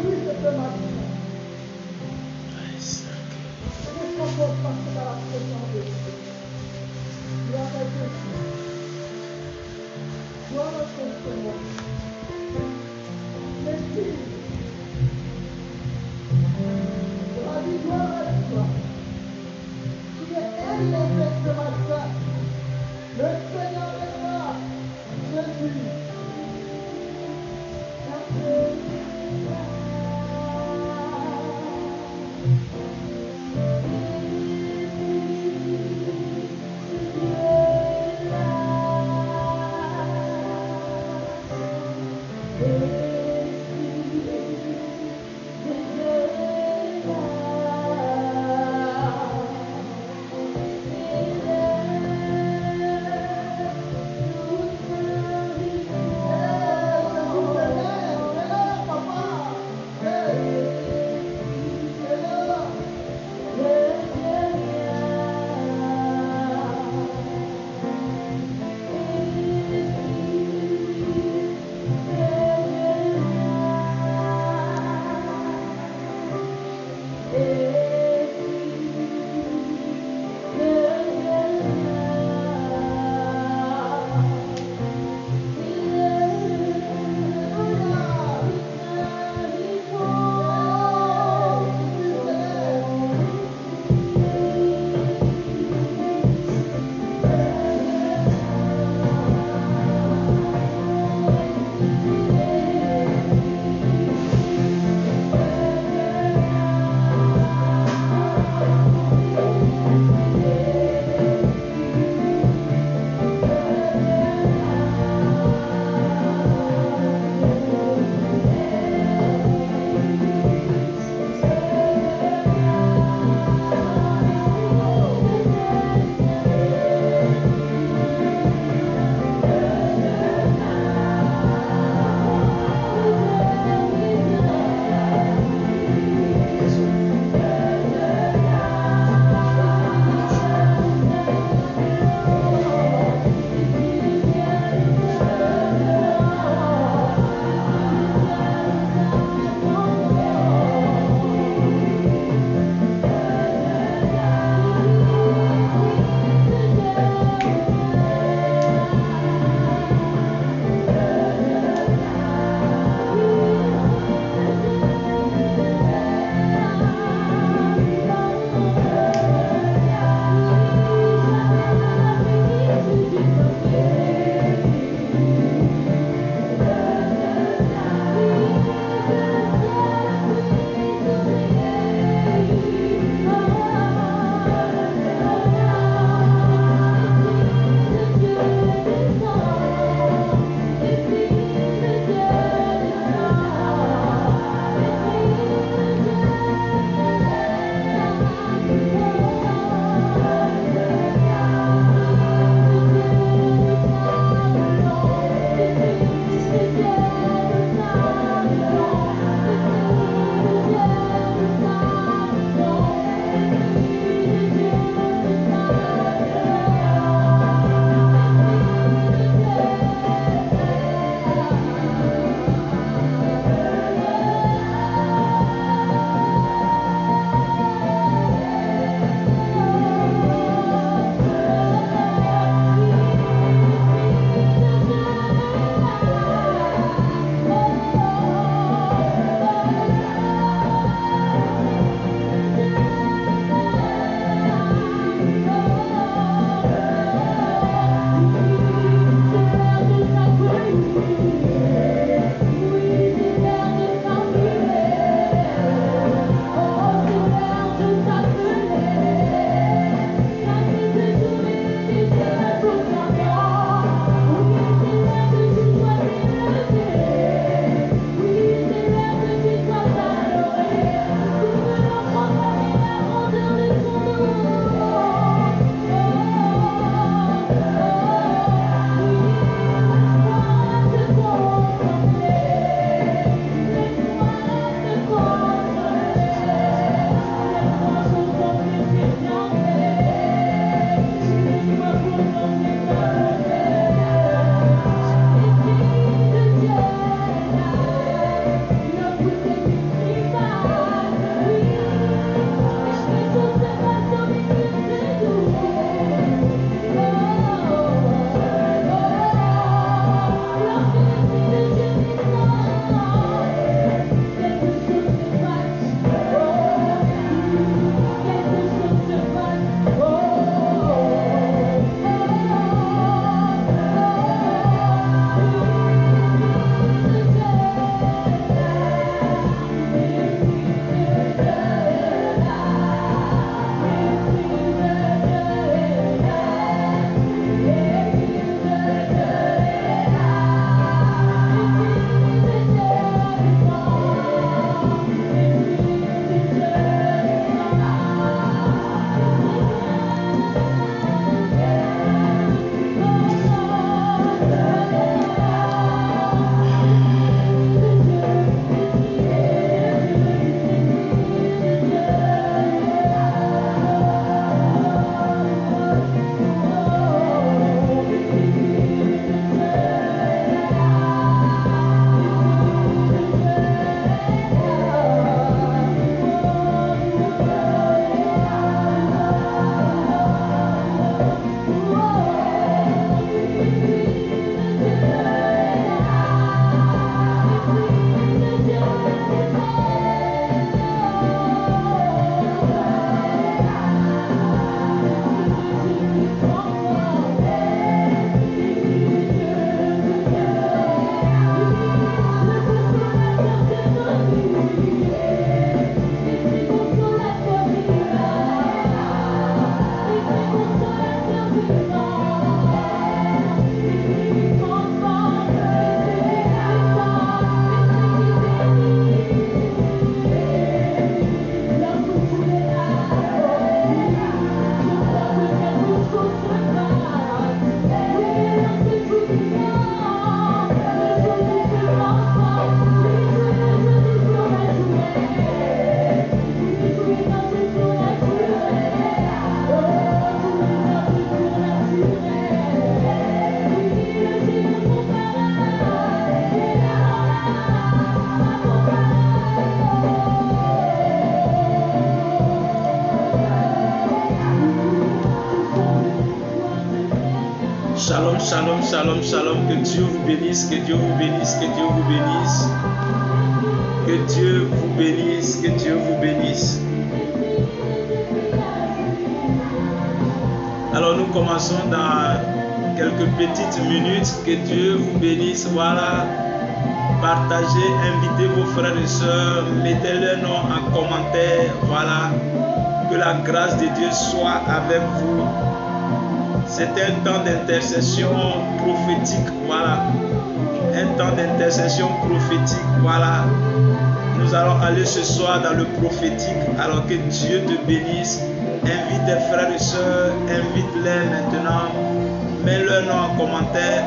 puisse ce matin. Qu'est-ce qu'on peut passer dans la présence de Dieu? Gloire à Dieu. Gloire à ton Seigneur. Merci. On a dit gloire à toi. Tu es élevé ce matin. Le Seigneur est là. Jésus. shalom, shalom, shalom. Que Dieu vous bénisse, que Dieu vous bénisse, que Dieu vous bénisse. Que Dieu vous bénisse, que Dieu vous bénisse. Alors nous commençons dans quelques petites minutes. Que Dieu vous bénisse. Voilà. Partagez, invitez vos frères et sœurs. Mettez leur nom en commentaire. Voilà. Que la grâce de Dieu soit avec vous. C'est un temps d'intercession prophétique. Voilà. Un temps d'intercession prophétique. Voilà. Nous allons aller ce soir dans le prophétique. Alors que Dieu te bénisse. Invite tes frères et sœurs. Invite-les maintenant. Mets leur nom en commentaire.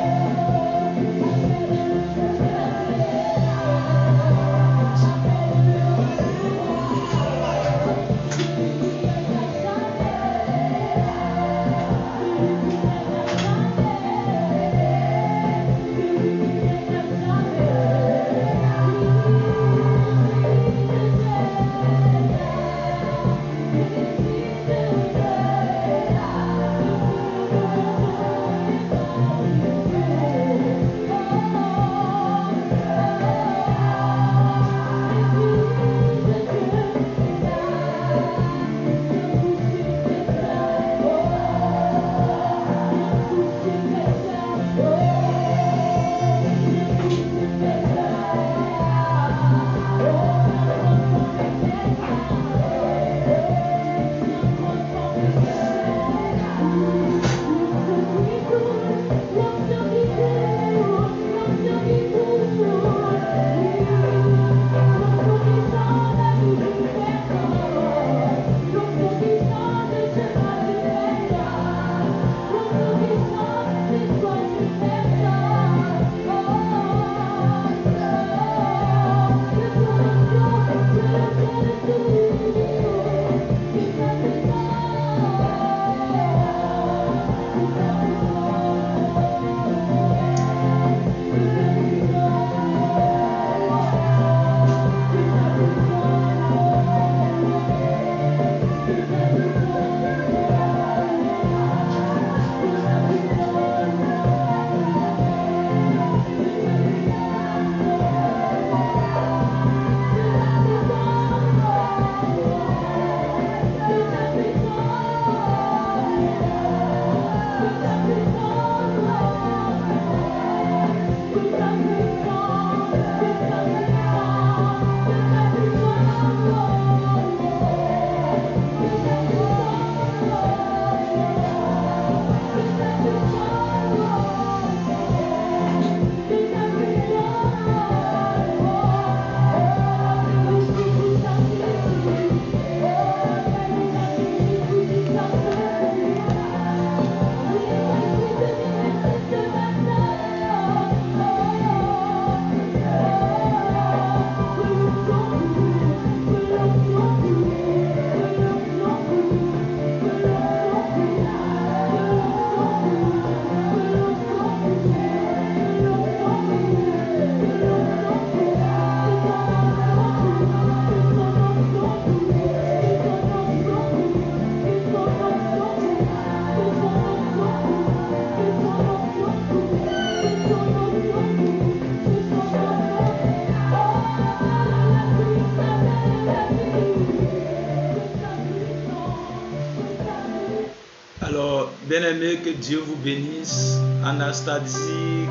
Bien-aimé, que Dieu vous bénisse. Anastasie,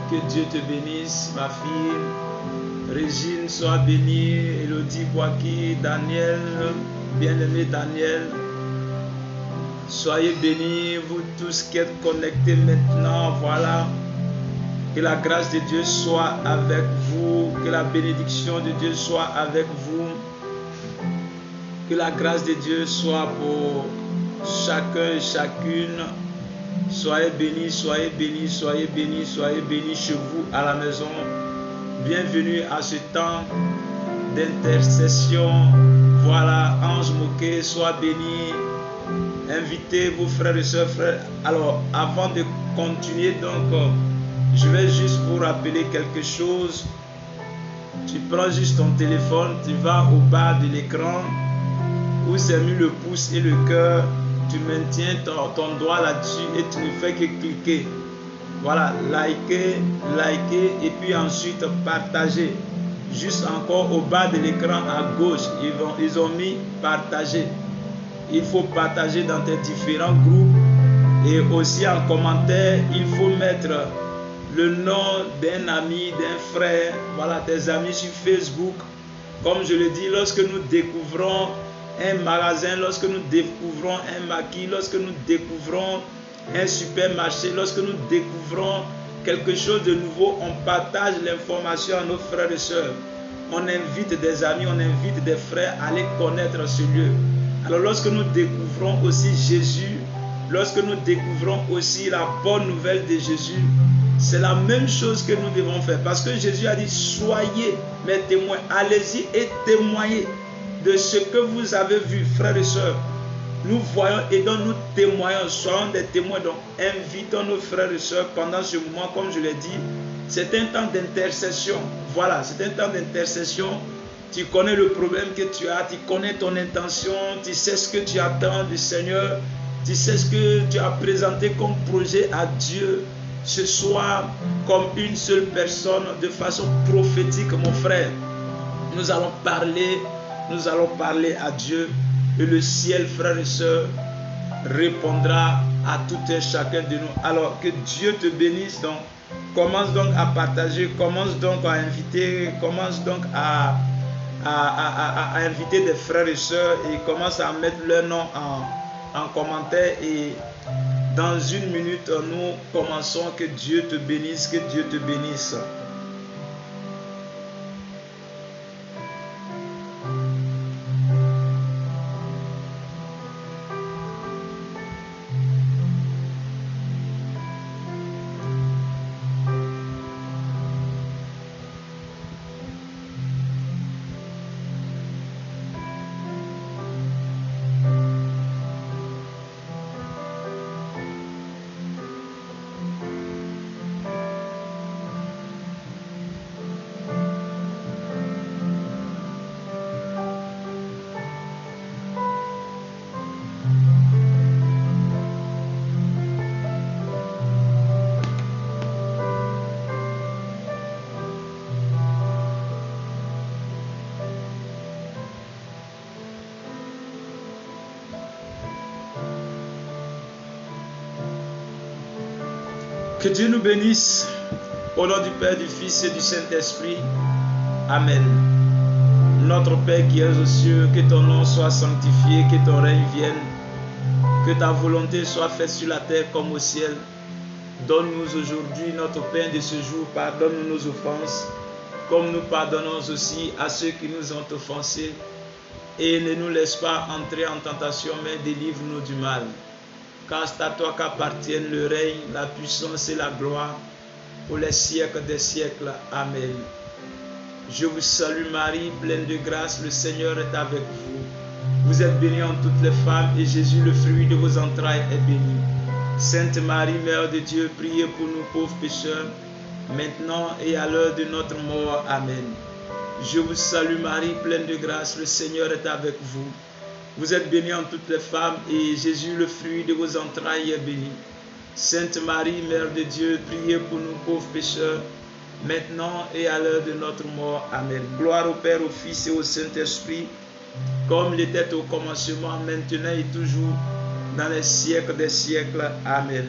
que Dieu te bénisse. Ma fille, Régine, sois bénie. Elodie Boaki, Daniel, bien-aimé Daniel. Soyez bénis, vous tous qui êtes connectés maintenant. Voilà. Que la grâce de Dieu soit avec vous. Que la bénédiction de Dieu soit avec vous. Que la grâce de Dieu soit pour chacun et chacune. Soyez bénis, soyez bénis, soyez bénis, soyez bénis chez vous à la maison. Bienvenue à ce temps d'intercession. Voilà, Ange Moquet, sois béni. Invitez vos frères et sœurs, frères. Alors, avant de continuer, donc, je vais juste vous rappeler quelque chose. Tu prends juste ton téléphone, tu vas au bas de l'écran où c'est mis le pouce et le cœur. Tu maintiens ton doigt là-dessus et tu ne fais que cliquer. Voilà, likez et puis ensuite partagez. Juste encore au bas de l'écran à gauche, ils ont mis partager. Il faut partager dans tes différents groupes et aussi en commentaire, il faut mettre le nom d'un ami, d'un frère, voilà, tes amis sur Facebook. Comme je le dis, lorsque nous découvrons un magasin, lorsque nous découvrons un maquis, lorsque nous découvrons un supermarché, lorsque nous découvrons quelque chose de nouveau, on partage l'information à nos frères et sœurs. On invite des amis, on invite des frères à aller connaître ce lieu. Alors lorsque nous découvrons aussi Jésus, lorsque nous découvrons aussi la bonne nouvelle de Jésus, c'est la même chose que nous devons faire. Parce que Jésus a dit, soyez mes témoins, allez-y et témoignez de ce que vous avez vu, frères et sœurs. Nous voyons et donc nous témoignons, soyons des témoins. Donc invitons nos frères et sœurs pendant ce moment, comme je l'ai dit, c'est un temps d'intercession. Voilà, c'est un temps d'intercession. Tu connais le problème que tu as, tu connais ton intention, tu sais ce que tu attends du Seigneur, tu sais ce que tu as présenté comme projet à Dieu ce soir, comme une seule personne, de façon prophétique, mon frère. Nous allons parler à Dieu. Et le ciel, frères et sœurs, répondra à tout et chacun de nous. Alors que Dieu te bénisse. Donc, commence donc à partager, commence donc à inviter, commence donc à inviter des frères et sœurs et commence à mettre leur nom en commentaire. Et dans une minute, nous commençons. Que Dieu te bénisse, que Dieu te bénisse. Que Dieu nous bénisse au nom du Père, du Fils et du Saint-Esprit. Amen. Notre Père qui es aux cieux, que ton nom soit sanctifié, que ton règne vienne, que ta volonté soit faite sur la terre comme au ciel. Donne-nous aujourd'hui notre pain de ce jour, pardonne-nous nos offenses, comme nous pardonnons aussi à ceux qui nous ont offensés. Et ne nous laisse pas entrer en tentation, mais délivre-nous du mal. Car c'est à toi qu'appartiennent le règne, la puissance et la gloire pour les siècles des siècles. Amen. Je vous salue Marie, pleine de grâce, le Seigneur est avec vous. Vous êtes bénie en toutes les femmes et Jésus, le fruit de vos entrailles, est béni. Sainte Marie, Mère de Dieu, priez pour nous pauvres pécheurs, maintenant et à l'heure de notre mort. Amen. Je vous salue Marie, pleine de grâce, le Seigneur est avec vous. Vous êtes bénie en toutes les femmes et Jésus, le fruit de vos entrailles, est béni. Sainte Marie, Mère de Dieu, priez pour nous pauvres pécheurs, maintenant et à l'heure de notre mort. Amen. Gloire au Père, au Fils et au Saint-Esprit, comme il était au commencement, maintenant et toujours, dans les siècles des siècles. Amen.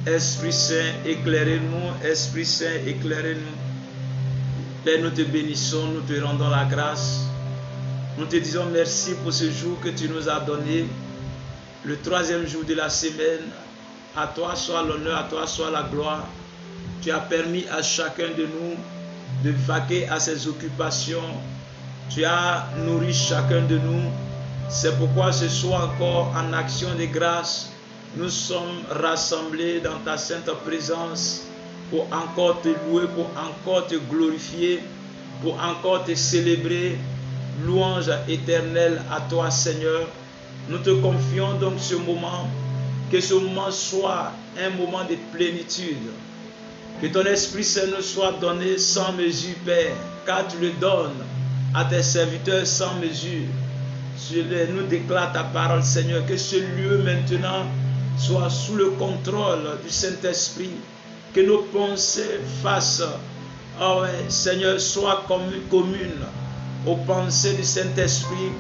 Esprit Saint, éclairez-nous. Esprit Saint, éclairez-nous. Père, nous te bénissons, nous te rendons la grâce. Nous te disons merci pour ce jour que tu nous as donné, le 3e jour de la semaine. À toi soit l'honneur, à toi soit la gloire. Tu as permis à chacun de nous de vaquer à ses occupations. Tu as nourri chacun de nous. C'est pourquoi ce soir encore, en action de grâce, nous sommes rassemblés dans ta sainte présence pour encore te louer, pour encore te glorifier, pour encore te célébrer. Louange éternelle à toi, Seigneur. Nous te confions donc ce moment, que ce moment soit un moment de plénitude. Que ton Esprit Saint nous soit donné sans mesure, Père, car tu le donnes à tes serviteurs sans mesure. Nous déclare ta parole, Seigneur, que ce lieu maintenant soit sous le contrôle du Saint-Esprit. que nos pensées fassent, oh ouais, Seigneur, soient communes aux pensées du Saint-Esprit.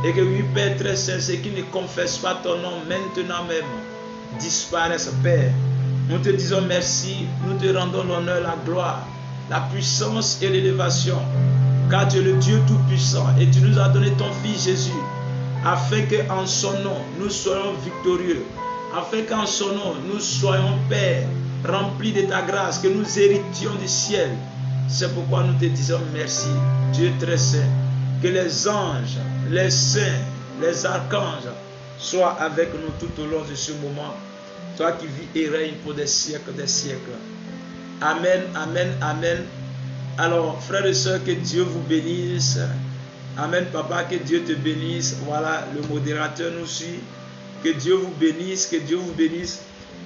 Et que oui, Père très saint, ceux qui ne confessent pas ton nom maintenant même disparaissent, Père. Nous te disons merci, nous te rendons l'honneur, la gloire, la puissance et l'élévation. Car tu es le Dieu Tout-Puissant et tu nous as donné ton Fils Jésus, afin qu'en son nom, nous soyons victorieux, afin qu'en son nom, nous soyons, Père, remplis de ta grâce, que nous héritions du ciel. C'est pourquoi nous te disons merci, Dieu très saint. Que les anges, les saints, les archanges soient avec nous tout au long de ce moment. Toi qui vis et règnes pour des siècles, des siècles. Amen, amen, amen. Alors, frères et sœurs, que Dieu vous bénisse. Amen, papa, que Dieu te bénisse. Voilà, le modérateur nous suit. Que Dieu vous bénisse, que Dieu vous bénisse.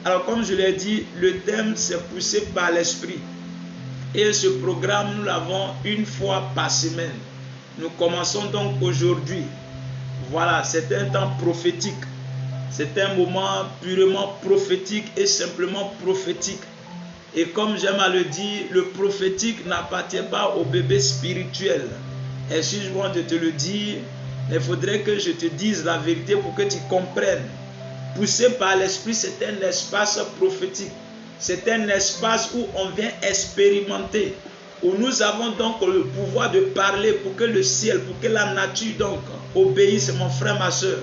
Alors, comme je l'ai dit, le thème, c'est poussé par l'Esprit. Et ce programme, nous l'avons une fois par semaine. Nous commençons donc aujourd'hui. Voilà, c'est un temps prophétique. C'est un moment purement prophétique et simplement prophétique. Et comme j'aime à le dire, le prophétique n'appartient pas au bébé spirituel. Excuse-moi de te le dire, mais il faudrait que je te dise la vérité pour que tu comprennes. Poussé par l'Esprit, c'est un espace prophétique. C'est un espace où on vient expérimenter, où nous avons donc le pouvoir de parler pour que le ciel, pour que la nature donc obéisse, mon frère, ma soeur.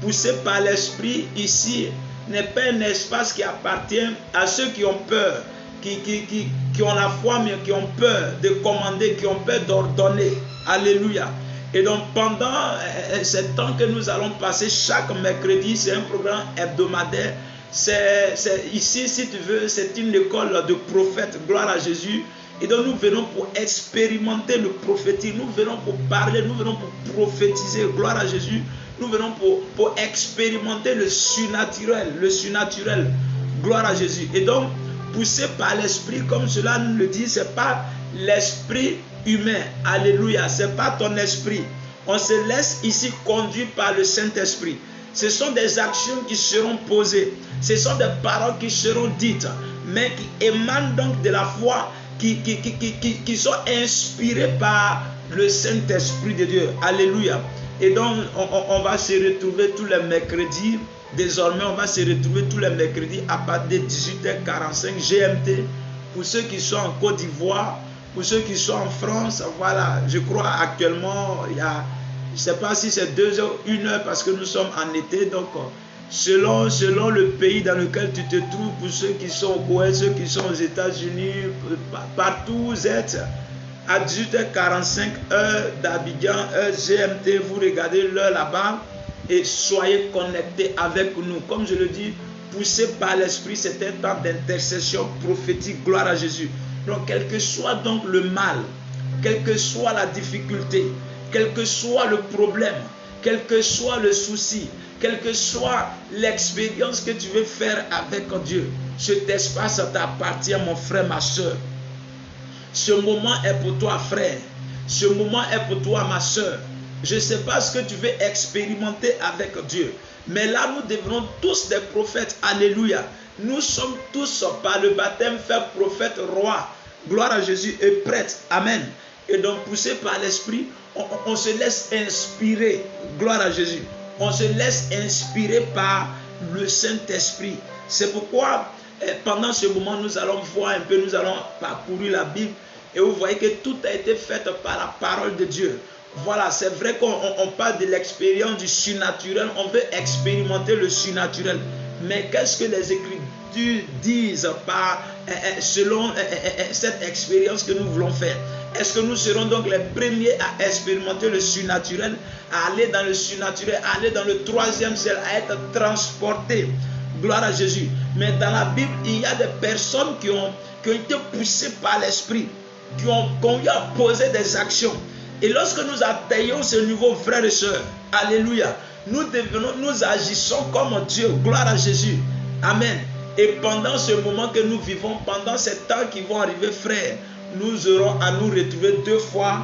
Poussé par l'Esprit, ici, n'est pas un espace qui appartient à ceux qui ont peur, qui ont la foi, mais qui ont peur de commander, qui ont peur d'ordonner. Alléluia. Et donc, pendant ce temps que nous allons passer chaque mercredi, c'est un programme hebdomadaire. Ici, si tu veux, c'est une école de prophètes. Gloire à Jésus. Et donc, nous venons pour expérimenter le prophétique. Nous venons pour parler. Nous venons pour prophétiser. Gloire à Jésus. Nous venons pour expérimenter le surnaturel. Le surnaturel. Gloire à Jésus. Et donc, poussé par l'esprit, comme cela nous le dit, ce n'est pas l'esprit humain. Alléluia. Ce n'est pas ton esprit. On se laisse ici conduire par le Saint-Esprit. Ce sont des actions qui seront posées. Ce sont des paroles qui seront dites, mais qui émanent donc de la foi, qui sont inspirées par le Saint-Esprit de Dieu. Alléluia. Et donc, on va se retrouver tous les mercredis. Désormais, on va se retrouver tous les mercredis à partir de 18h45 GMT. Pour ceux qui sont en Côte d'Ivoire, pour ceux qui sont en France, voilà, je crois actuellement, il y a, je ne sais pas si c'est 2 heures, 1 heure, parce que nous sommes en été, donc selon le pays dans lequel tu te trouves, pour ceux qui sont au Koweït, ceux qui sont aux États-Unis, partout où vous êtes, à 18h45, heure d'Abidjan, heure GMT, vous regardez l'heure là-bas et soyez connectés avec nous. Comme je le dis, poussé par l'Esprit, c'est un temps d'intercession prophétique, gloire à Jésus. Donc, quel que soit donc le mal, quelle que soit la difficulté, quel que soit le problème, quel que soit le souci, quelle que soit l'expérience que tu veux faire avec Dieu, cet espace t'appartient, mon frère, ma soeur. Ce moment est pour toi, frère. Ce moment est pour toi, ma soeur. Je ne sais pas ce que tu veux expérimenter avec Dieu, mais là, nous devenons tous des prophètes. Alléluia. Nous sommes tous, par le baptême, faits prophètes, rois. Gloire à Jésus et prêtres. Amen. Et donc, poussé par l'Esprit, on se laisse inspirer. Gloire à Jésus. On se laisse inspirer par le Saint-Esprit. C'est pourquoi, pendant ce moment, nous allons voir un peu, nous allons parcourir la Bible. Et vous voyez que tout a été fait par la parole de Dieu. Voilà, c'est vrai qu'on parle de l'expérience du surnaturel. On veut expérimenter le surnaturel. Mais qu'est-ce que les Écritures disent selon cette expérience que nous voulons faire? Est-ce que nous serons donc les premiers à expérimenter le surnaturel, à aller dans le surnaturel, à aller dans le 3e ciel, à être transportés? Gloire à Jésus. Mais dans la Bible, il y a des personnes qui ont été poussées par l'Esprit, qui ont eu à poser des actions. Et lorsque nous atteignons ce niveau, frères et sœurs, alléluia, nous agissons comme Dieu. Gloire à Jésus. Amen. Et pendant ce moment que nous vivons, pendant ces temps qui vont arriver, frères, nous aurons à nous retrouver 2 fois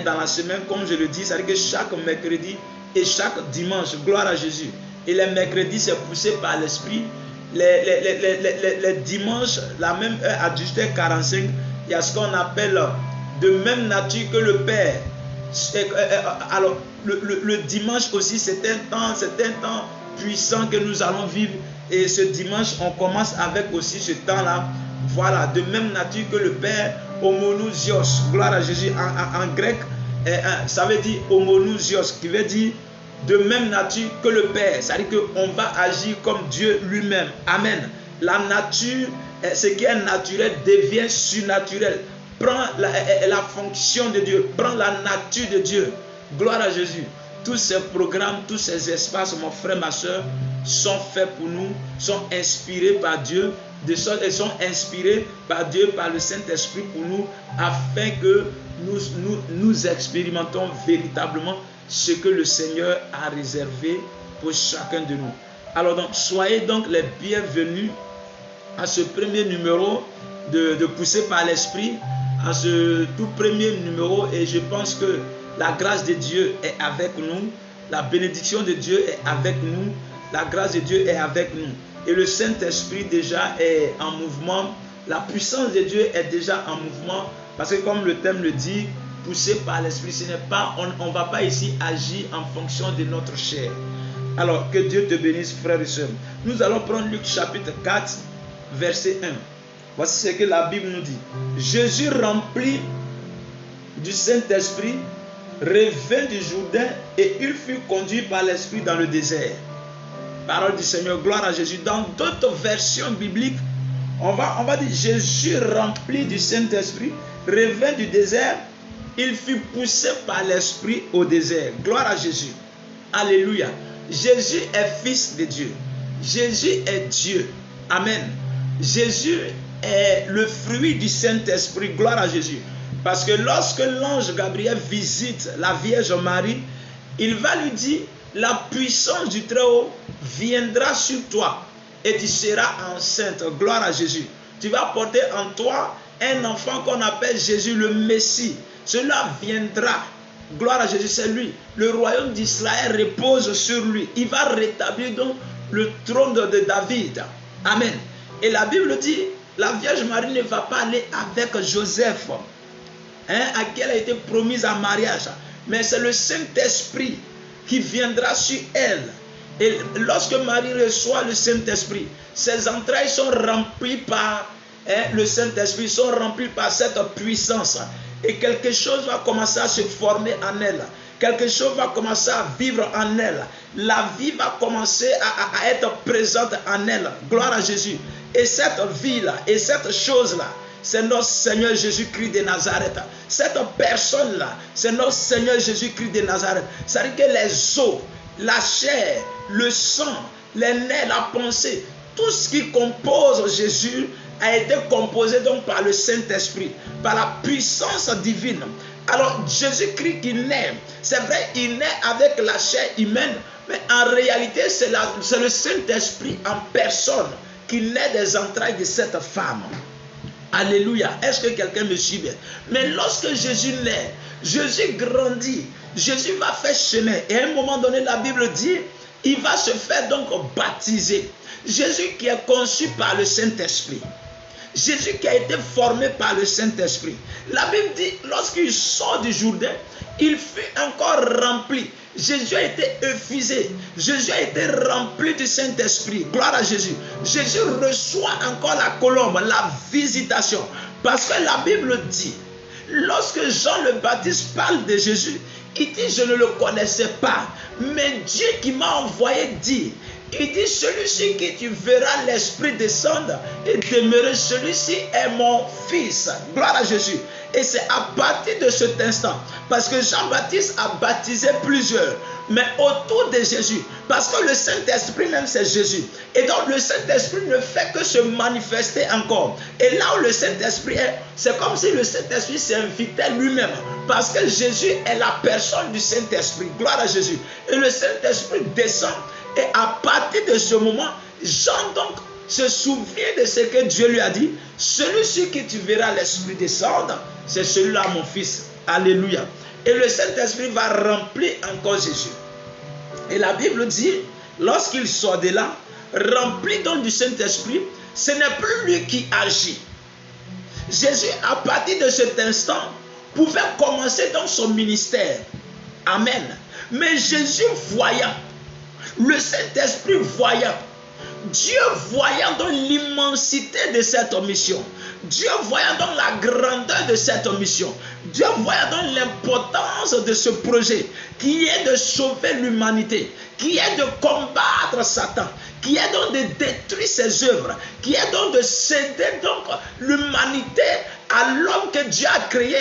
dans la semaine, comme je le dis, c'est-à-dire que chaque mercredi et chaque dimanche. Gloire à Jésus. Et les mercredis, c'est poussé par l'Esprit. les dimanches, la même heure à 18h45, il y a ce qu'on appelle de même nature que le Père. Alors, le dimanche aussi, c'est un temps puissant que nous allons vivre. Et ce dimanche, on commence avec aussi ce temps-là. Voilà, de même nature que le Père, homonousios. Gloire à Jésus. En grec, ça veut dire homonousios, qui veut dire de même nature que le Père. C'est-à-dire qu'on va agir comme Dieu lui-même. Amen. La nature, ce qui est naturel devient surnaturel. Prends la fonction de Dieu, prends la nature de Dieu. Gloire à Jésus. Tous ces programmes, tous ces espaces, mon frère, ma soeur, sont faits pour nous, sont inspirés par Dieu, sont inspirés par Dieu, par le Saint-Esprit pour nous, afin que nous expérimentons véritablement ce que le Seigneur a réservé pour chacun de nous. Alors donc, soyez donc les bienvenus à ce premier numéro de Poussé par l'Esprit, à ce tout premier numéro, et je pense que la grâce de Dieu est avec nous, la bénédiction de Dieu est avec nous, la grâce de Dieu est avec nous, et le Saint-Esprit déjà est en mouvement, la puissance de Dieu est déjà en mouvement, parce que comme le thème le dit, poussé par l'Esprit, ce n'est pas, on ne va pas ici agir en fonction de notre chair. Alors que Dieu te bénisse, frères et sœurs. Nous allons prendre Luc chapitre 4, verset 1. Voici ce que la Bible nous dit. Jésus, rempli du Saint-Esprit, revint du Jourdain et il fut conduit par l'Esprit dans le désert. Parole du Seigneur, gloire à Jésus. Dans d'autres versions bibliques, on va dire Jésus, rempli du Saint-Esprit, revint du désert, il fut poussé par l'Esprit au désert. Gloire à Jésus. Alléluia. Jésus est fils de Dieu. Jésus est Dieu. Amen. Jésus est le fruit du Saint-Esprit. Gloire à Jésus. Parce que lorsque l'ange Gabriel visite la Vierge Marie, il va lui dire, la puissance du Très-Haut viendra sur toi et tu seras enceinte. Gloire à Jésus. Tu vas porter en toi un enfant qu'on appelle Jésus le Messie. Cela viendra. Gloire à Jésus, c'est lui. Le royaume d'Israël repose sur lui. Il va rétablir donc le trône de David. Amen. Et la Bible dit, la Vierge Marie ne va pas aller avec Joseph, à qui elle a été promise en mariage. Mais c'est le Saint-Esprit qui viendra sur elle. Et lorsque Marie reçoit le Saint-Esprit, ses entrailles sont remplies par le Saint-Esprit, sont remplies par cette puissance. Et quelque chose va commencer à se former en elle. Quelque chose va commencer à vivre en elle. La vie va commencer à être présente en elle. Gloire à Jésus. Et cette vie-là, et cette chose-là, c'est notre Seigneur Jésus-Christ de Nazareth. Cette personne-là, c'est notre Seigneur Jésus-Christ de Nazareth. C'est-à-dire que les os, la chair, le sang, les nerfs, la pensée, tout ce qui compose Jésus a été composé donc par le Saint-Esprit, par la puissance divine. Alors Jésus-Christ qui naît, c'est vrai, il naît avec la chair humaine, mais en réalité c'est le Saint-Esprit en personne qui naît des entrailles de cette femme. Alléluia. Est-ce que quelqu'un me suit bien? Mais lorsque Jésus naît, Jésus grandit, Jésus va faire chemin. Et à un moment donné, la Bible dit, il va se faire donc baptiser. Jésus qui est conçu par le Saint-Esprit. Jésus qui a été formé par le Saint-Esprit. La Bible dit, lorsqu'il sort du Jourdain, il fut encore rempli. Jésus a été effusé. Jésus a été rempli du Saint-Esprit. Gloire à Jésus. Jésus reçoit encore la colombe, la visitation. Parce que la Bible dit, lorsque Jean le Baptiste parle de Jésus, il dit, je ne le connaissais pas. Mais Dieu qui m'a envoyé dit, il dit, celui-ci qui tu verras l'Esprit descendre et demeurer, celui-ci est mon fils. Gloire à Jésus. Et c'est à partir de cet instant, parce que Jean-Baptiste a baptisé plusieurs, mais autour de Jésus, parce que le Saint-Esprit même c'est Jésus. Et donc le Saint-Esprit ne fait que se manifester encore. Et là où le Saint-Esprit est, c'est comme si le Saint-Esprit s'invitait lui-même, parce que Jésus est la personne du Saint-Esprit. Gloire à Jésus. Et le Saint-Esprit descend. Et à partir de ce moment, Jean donc se souvient de ce que Dieu lui a dit. Celui-ci qui tu verras l'Esprit descendre, c'est celui-là mon fils. Alléluia. Et le Saint-Esprit va remplir encore Jésus. Et la Bible dit, lorsqu'il sort de là, rempli donc du Saint-Esprit, ce n'est plus lui qui agit. Jésus, à partir de cet instant, pouvait commencer dans son ministère. Amen. Mais Jésus voyant, le Saint-Esprit voyant, Dieu voyant dans l'immensité de cette mission, Dieu voyant dans la grandeur de cette mission, Dieu voyant dans l'importance de ce projet, qui est de sauver l'humanité, qui est de combattre Satan, qui est donc de détruire ses œuvres, qui est donc de céder donc l'humanité à l'homme que Dieu a créé.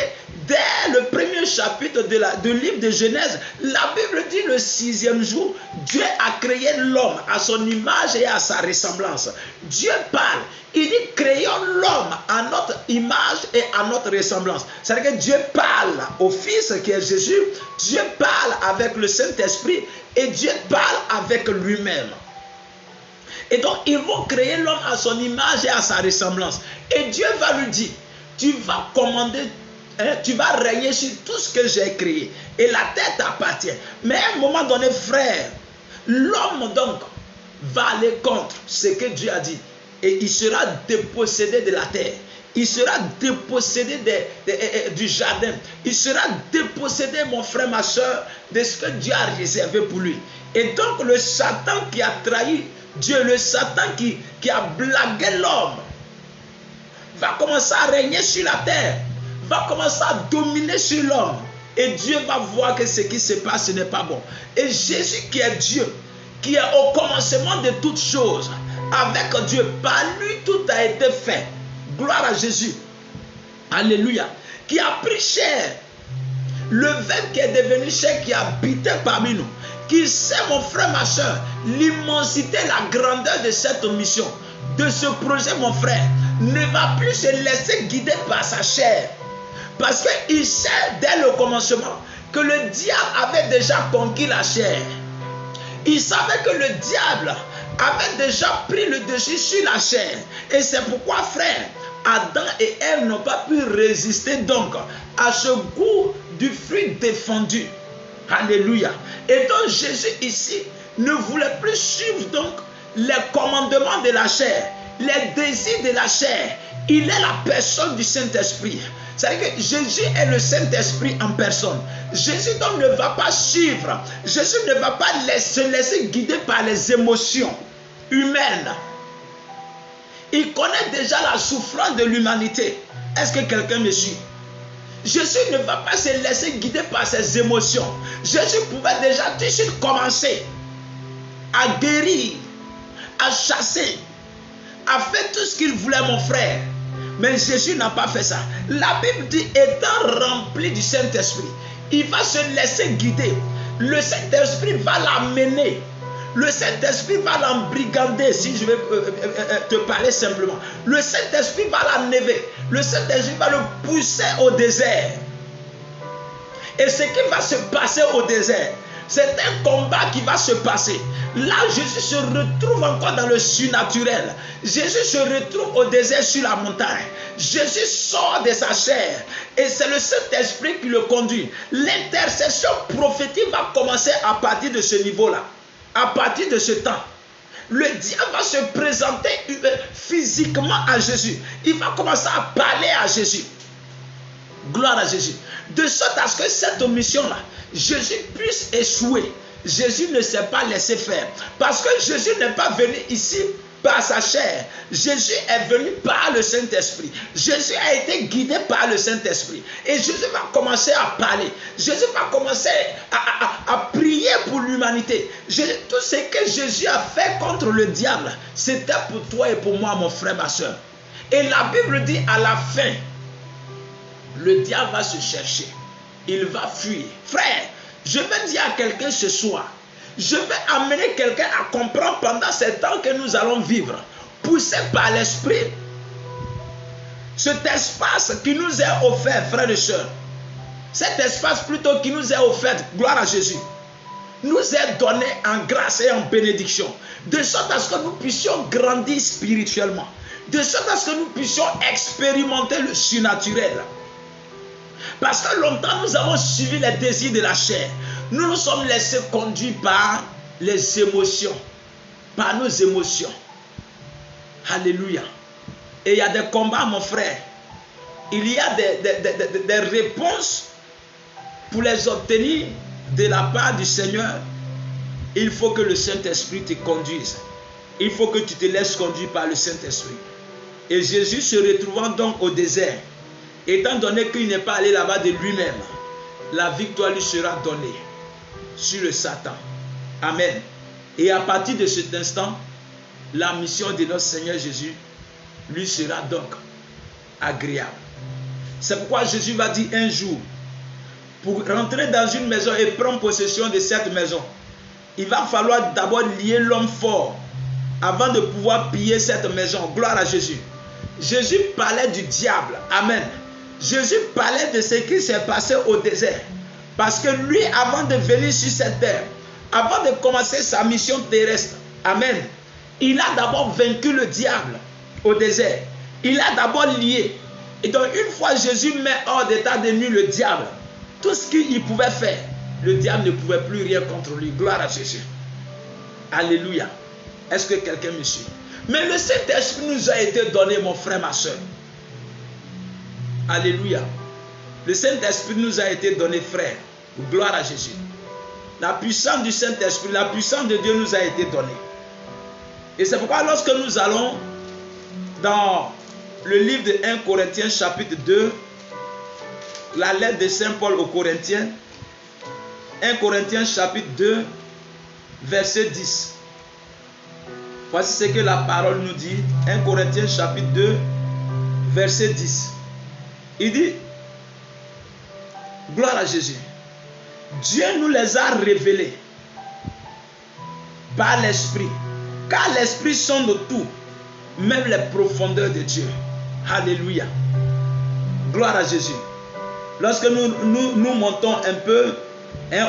Dès le premier chapitre du livre de Genèse, la Bible dit le 6e jour, Dieu a créé l'homme à son image et à sa ressemblance. Dieu parle, il dit créons l'homme à notre image et à notre ressemblance. C'est-à-dire que Dieu parle au Fils qui est Jésus, Dieu parle avec le Saint-Esprit et Dieu parle avec lui-même. Et donc ils vont créer l'homme à son image et à sa ressemblance. Et Dieu va lui dire, tu vas commander, tu vas régner sur tout ce que j'ai créé. Et la terre t'appartient. Mais à un moment donné, frère, l'homme donc va aller contre ce que Dieu a dit. Et il sera dépossédé de la terre. Il sera dépossédé du jardin. Il sera dépossédé, mon frère, ma soeur, de ce que Dieu a réservé pour lui. Et donc le Satan qui a trahi Dieu, le Satan qui a blagué l'homme, va commencer à régner sur la terre, va commencer à dominer sur l'homme. Et Dieu va voir que ce qui se passe, ce n'est pas bon. Et Jésus qui est Dieu, qui est au commencement de toutes choses, avec Dieu, par lui tout a été fait. Gloire à Jésus. Alléluia. Qui a pris chair. Le Verbe qui est devenu chair, qui habitait parmi nous. Qui sait, mon frère, ma soeur, l'immensité, la grandeur de cette mission, de ce projet, mon frère, ne va plus se laisser guider par sa chair. Parce qu'il sait dès le commencement que le diable avait déjà conquis la chair. Il savait que le diable avait déjà pris le dessus sur la chair. Et c'est pourquoi, frère, Adam et Ève n'ont pas pu résister donc à ce goût du fruit défendu. Alléluia. Et donc Jésus ici ne voulait plus suivre donc les commandements de la chair, les désirs de la chair. Il est la personne du Saint-Esprit. C'est-à-dire que Jésus est le Saint-Esprit en personne. Jésus donc ne va pas suivre. Jésus ne va pas se laisser guider par les émotions humaines. Il connaît déjà la souffrance de l'humanité. Est-ce que quelqu'un me suit? Jésus ne va pas se laisser guider par ses émotions. Jésus pouvait déjà tout de suite commencer à guérir, à chasser, à faire tout ce qu'il voulait, mon frère. Mais Jésus n'a pas fait ça. La Bible dit, étant rempli du Saint-Esprit, il va se laisser guider. Le Saint-Esprit va l'amener. Le Saint-Esprit va l'embrigander, si je vais te parler simplement. Le Saint-Esprit va l'enlever. Le Saint-Esprit va le pousser au désert. Et ce qui va se passer au désert, c'est un combat qui va se passer. Là, Jésus se retrouve encore dans le surnaturel. Jésus se retrouve au désert sur la montagne. Jésus sort de sa chair. Et c'est le Saint-Esprit qui le conduit. L'intercession prophétique va commencer à partir de ce niveau-là. À partir de ce temps. Le diable va se présenter physiquement à Jésus. Il va commencer à parler à Jésus. Gloire à Jésus. De sorte à ce que cette mission-là, Jésus puisse échouer. Jésus ne s'est pas laissé faire. Parce que Jésus n'est pas venu ici par sa chair. Jésus est venu par le Saint-Esprit. Jésus a été guidé par le Saint-Esprit. Et Jésus va commencer à parler. Jésus va commencer à prier pour l'humanité. Tout ce que Jésus a fait contre le diable, c'était pour toi et pour moi, mon frère, ma soeur. Et la Bible dit à la fin, le diable va se chercher. Il va fuir. Frère, je vais dire à quelqu'un ce soir, je vais amener quelqu'un à comprendre pendant ces temps que nous allons vivre, poussé par l'Esprit, cet espace qui nous est offert, frères et sœurs, cet espace plutôt qui nous est offert, gloire à Jésus, nous est donné en grâce et en bénédiction, de sorte à ce que nous puissions grandir spirituellement, de sorte à ce que nous puissions expérimenter le surnaturel. Parce que longtemps nous avons suivi les désirs de la chair. Nous nous sommes laissés conduire par les émotions. par nos émotions. Alléluia. Et il y a des combats, mon frère. Il y a des réponses pour les obtenir de la part du Seigneur. Il faut que le Saint-Esprit te conduise. Il faut que tu te laisses conduire par le Saint-Esprit. Et Jésus se retrouvant donc au désert, étant donné qu'il n'est pas allé là-bas de lui-même, la victoire lui sera donnée sur le Satan. Amen. Et à partir de cet instant, la mission de notre Seigneur Jésus lui sera donc agréable. C'est pourquoi Jésus va dire un jour, pour rentrer dans une maison et prendre possession de cette maison, il va falloir d'abord lier l'homme fort avant de pouvoir piller cette maison. Gloire à Jésus. Jésus parlait du diable. Amen. Jésus parlait de ce qui s'est passé au désert. Parce que lui, avant de venir sur cette terre, avant de commencer sa mission terrestre, amen, il a d'abord vaincu le diable au désert. Il a d'abord lié. Et donc une fois Jésus met hors d'état de nuire le diable, tout ce qu'il pouvait faire, le diable ne pouvait plus rien contre lui. Gloire à Jésus. Alléluia. Est-ce que quelqu'un me suit? Mais le Saint-Esprit nous a été donné, mon frère, ma soeur. Alléluia. Le Saint-Esprit nous a été donné, frère. Gloire à Jésus. La puissance du Saint-Esprit, la puissance de Dieu nous a été donnée. Et c'est pourquoi lorsque nous allons dans le livre de 1 Corinthiens chapitre 2, la lettre de Saint Paul aux Corinthiens, 1 Corinthiens chapitre 2, verset 10. Voici ce que la parole nous dit. 1 Corinthiens chapitre 2, verset 10. Il dit, gloire à Jésus, Dieu nous les a révélés par l'Esprit, car l'Esprit sonde tout, même les profondeurs de Dieu. Alléluia. Gloire à Jésus. Lorsque nous montons un peu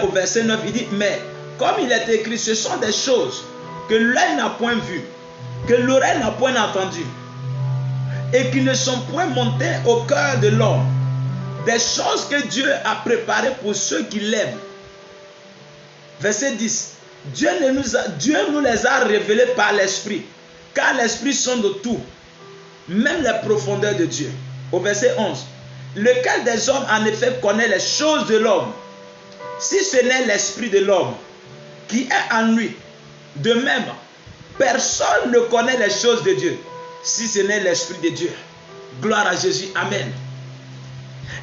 au verset 9, il dit, mais comme il est écrit, ce sont des choses que l'œil n'a point vues, que l'oreille n'a point entendues, et qui ne sont point montées au cœur de l'homme, des choses que Dieu a préparées pour ceux qui l'aiment. Verset 10. Dieu nous les a révélées par l'Esprit, car l'Esprit sonde tout, même les profondeurs de Dieu. Au verset 11. Lequel des hommes en effet connaît les choses de l'homme, si ce n'est l'Esprit de l'homme qui est en lui? De même, personne ne connaît les choses de Dieu, si ce n'est l'Esprit de Dieu. Gloire à Jésus. Amen.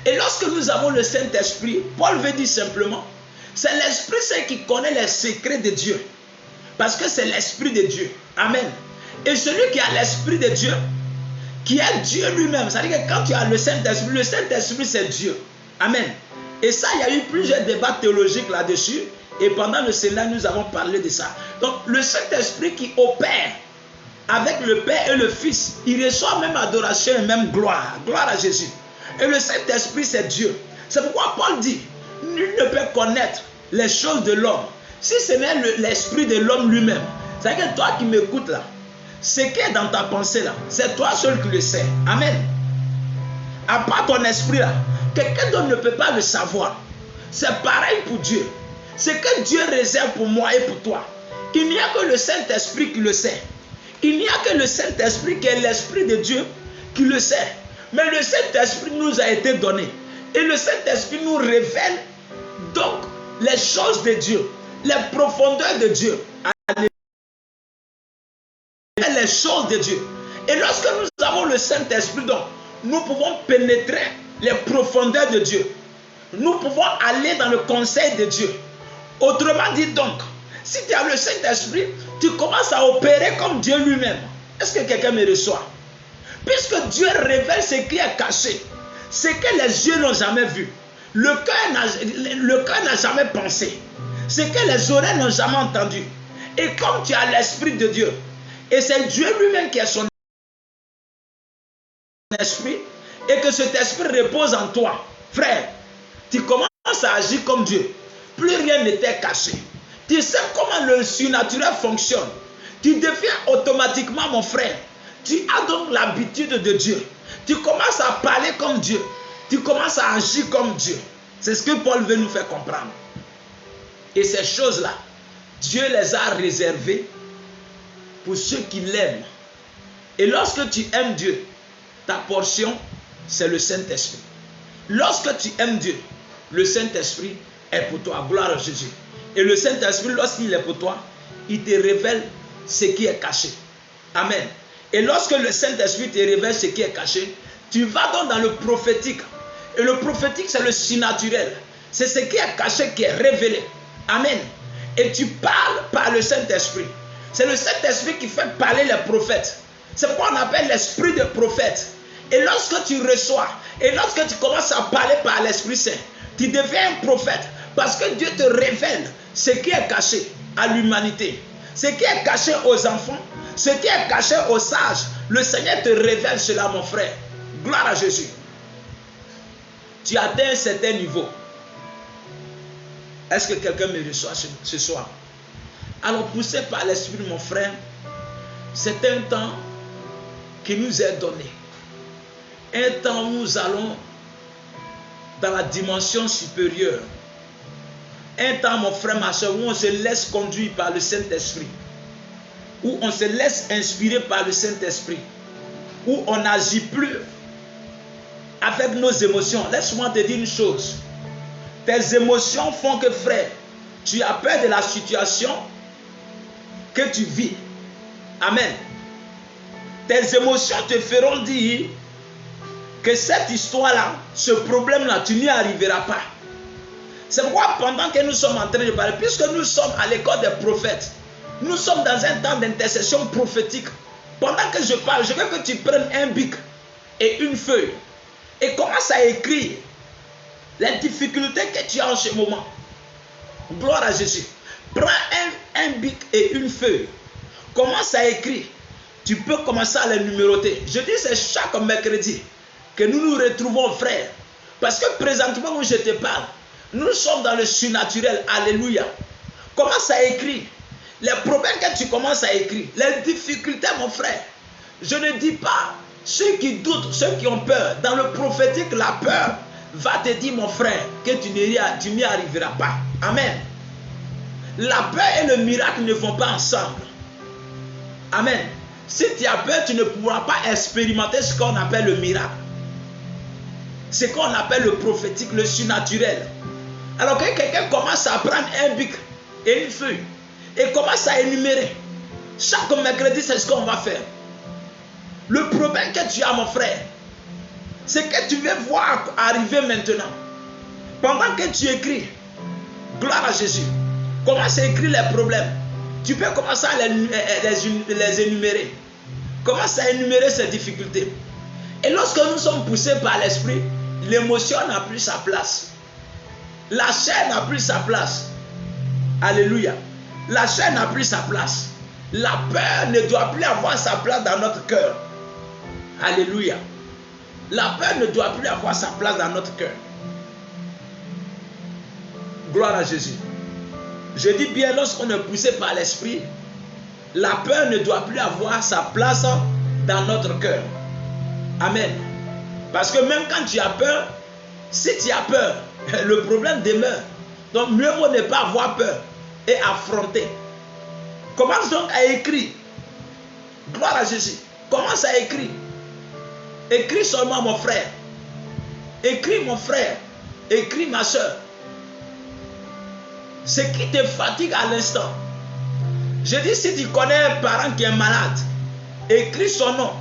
Et lorsque nous avons le Saint-Esprit, Paul veut dire simplement, c'est l'Esprit qui connaît les secrets de Dieu. Parce que c'est l'Esprit de Dieu. Amen. Et celui qui a l'Esprit de Dieu, qui est Dieu lui-même, c'est-à-dire que quand tu as le Saint-Esprit c'est Dieu. Amen. Et ça, il y a eu plusieurs débats théologiques là-dessus. Et pendant le séminaire, nous avons parlé de ça. Donc, le Saint-Esprit qui opère avec le Père et le Fils, il reçoit même adoration et même gloire. Gloire à Jésus. Et le Saint-Esprit, c'est Dieu. C'est pourquoi Paul dit, nul ne peut connaître les choses de l'homme, si ce n'est l'Esprit de l'homme lui-même. C'est-à-dire que toi qui m'écoutes là, ce qui est dans ta pensée là, c'est toi seul qui le sais. Amen. À part ton esprit là, quelqu'un d'autre ne peut pas le savoir. C'est pareil pour Dieu. Ce que Dieu réserve pour moi et pour toi, il n'y a que le Saint-Esprit qui le sait. Il n'y a que le Saint-Esprit qui est l'Esprit de Dieu qui le sait. Mais le Saint-Esprit nous a été donné. Et le Saint-Esprit nous révèle donc les choses de Dieu, les profondeurs de Dieu. Les choses de Dieu. Et lorsque nous avons le Saint-Esprit, donc, nous pouvons pénétrer les profondeurs de Dieu. Nous pouvons aller dans le conseil de Dieu. Autrement dit donc, si tu as le Saint-Esprit, tu commences à opérer comme Dieu lui-même. Est-ce que quelqu'un me reçoit? Puisque Dieu révèle ce qui est caché, ce que les yeux n'ont jamais vu, le cœur n'a jamais pensé, ce que les oreilles n'ont jamais entendu. Et comme tu as l'Esprit de Dieu, et c'est Dieu lui-même qui est son esprit, et que cet esprit repose en toi, frère, tu commences à agir comme Dieu. Plus rien ne t'est caché. Tu sais comment le surnaturel fonctionne. Tu deviens automatiquement, mon frère. Tu as donc l'habitude de Dieu. Tu commences à parler comme Dieu. Tu commences à agir comme Dieu. C'est ce que Paul veut nous faire comprendre. Et ces choses-là, Dieu les a réservées pour ceux qui l'aiment. Et lorsque tu aimes Dieu, ta portion, c'est le Saint-Esprit. Lorsque tu aimes Dieu, le Saint-Esprit est pour toi. Gloire à Jésus. Et le Saint-Esprit, lorsqu'il est pour toi, il te révèle ce qui est caché. Amen. Et lorsque le Saint-Esprit te révèle ce qui est caché, tu vas donc dans le prophétique. Et le prophétique, c'est le surnaturel. C'est ce qui est caché qui est révélé. Amen. Et tu parles par le Saint-Esprit. C'est le Saint-Esprit qui fait parler les prophètes. C'est pourquoi on appelle l'esprit de prophète. Et lorsque tu reçois, et lorsque tu commences à parler par l'Esprit Saint, tu deviens un prophète. Parce que Dieu te révèle ce qui est caché à l'humanité. Ce qui est caché aux enfants, ce qui est caché aux sages. Le Seigneur te révèle cela, mon frère. Gloire à Jésus. Tu atteins un certain niveau. Est-ce que quelqu'un me reçoit ce soir? Alors, poussé par l'Esprit, mon frère, c'est un temps qui nous est donné. Un temps où nous allons dans la dimension supérieure. Un temps, mon frère, ma soeur, où on se laisse conduire par le Saint-Esprit. Où on se laisse inspirer par le Saint-Esprit. Où on n'agit plus avec nos émotions. Laisse-moi te dire une chose. Tes émotions font que, frère, tu as peur de la situation que tu vis. Amen. Tes émotions te feront dire que cette histoire-là, ce problème-là, tu n'y arriveras pas. C'est pourquoi pendant que nous sommes en train de parler, puisque nous sommes à l'école des prophètes, nous sommes dans un temps d'intercession prophétique. Pendant que je parle, je veux que tu prennes un bic et une feuille et commence à écrire les difficultés que tu as en ce moment. Gloire à Jésus. Prends un bic et une feuille. Commence à écrire. Tu peux commencer à les numéroter. Je dis c'est chaque mercredi que nous nous retrouvons, frères. Parce que présentement où je te parle, nous sommes dans le surnaturel. Alléluia. Commence à écrire. Les problèmes que tu commences à écrire. Les difficultés, mon frère. Je ne dis pas ceux qui doutent, ceux qui ont peur. Dans le prophétique, la peur va te dire, mon frère, que tu n'y arriveras pas. Amen. La peur et le miracle ne vont pas ensemble. Amen. Si tu as peur, tu ne pourras pas expérimenter ce qu'on appelle le miracle. Ce qu'on appelle le prophétique, le surnaturel. Alors que quelqu'un commence à prendre un bic et une feuille et commence à énumérer. Chaque mercredi, c'est ce qu'on va faire. Le problème que tu as, mon frère, c'est que tu veux voir arriver maintenant. Pendant que tu écris, gloire à Jésus, commence à écrire les problèmes. Tu peux commencer à les énumérer. Commence à énumérer ces difficultés. Et lorsque nous sommes poussés par l'esprit, l'émotion n'a plus sa place. La chair n'a plus sa place. Alléluia. La chair n'a plus sa place. La peur ne doit plus avoir sa place dans notre cœur. Alléluia. La peur ne doit plus avoir sa place dans notre cœur. Gloire à Jésus. Je dis bien, lorsqu'on est poussé par l'esprit, la peur ne doit plus avoir sa place dans notre cœur. Amen. Parce que même quand tu as peur, si tu as peur, le problème demeure. Donc mieux vaut ne pas avoir peur et affronter. Commence donc à écrire. Gloire à Jésus. Commence à écrire. Écris seulement, mon frère. Écris, mon frère. Écris, ma soeur. Ce qui te fatigue à l'instant. Je dis, si tu connais un parent qui est malade, écris son nom.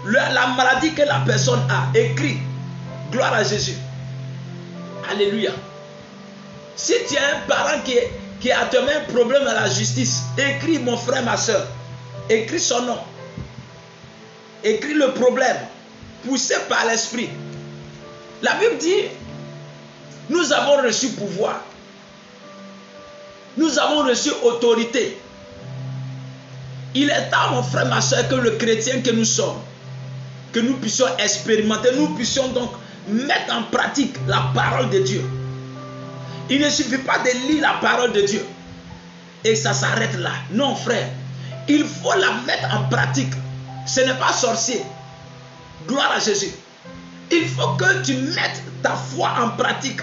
La maladie que la personne a, écris. Gloire à Jésus. Alléluia. Si tu as un parent qui a un problème à la justice, écris, mon frère, ma soeur. Écris son nom. Écris le problème. Poussé par l'esprit. La Bible dit, nous avons reçu pouvoir. Nous avons reçu autorité. Il est temps, mon frère, ma soeur, que le chrétien que nous sommes, que nous puissions expérimenter, nous puissions donc mettre en pratique la parole de Dieu. Il ne suffit pas de lire la parole de Dieu et ça s'arrête là. Non, frère, il faut la mettre en pratique. Ce n'est pas sorcier. Gloire à Jésus. Il faut que tu mettes ta foi en pratique.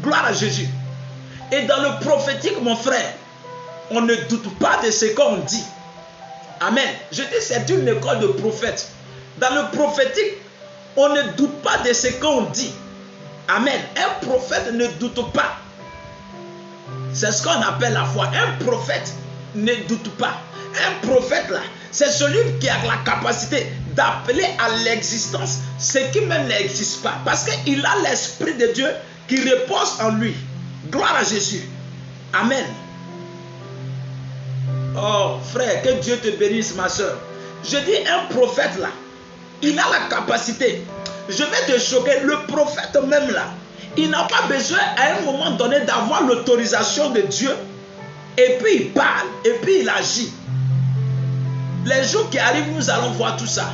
Gloire à Jésus. Et dans le prophétique, mon frère, on ne doute pas de ce qu'on dit. Amen. Je dis, c'est une école de prophètes. Dans le prophétique, on ne doute pas de ce qu'on dit. Amen. Un prophète ne doute pas. C'est ce qu'on appelle la foi. Un prophète ne doute pas. Un prophète là, c'est celui qui a la capacité d'appeler à l'existence ce qui même n'existe pas. Parce qu'il a l'Esprit de Dieu qui repose en lui. Gloire à Jésus. Amen. Oh frère, que Dieu te bénisse ma soeur. Je dis un prophète là, il a la capacité. Je vais te choquer, le prophète même là, il n'a pas besoin à un moment donné d'avoir l'autorisation de Dieu. Et puis il parle, et puis il agit. Les jours qui arrivent, nous allons voir tout ça.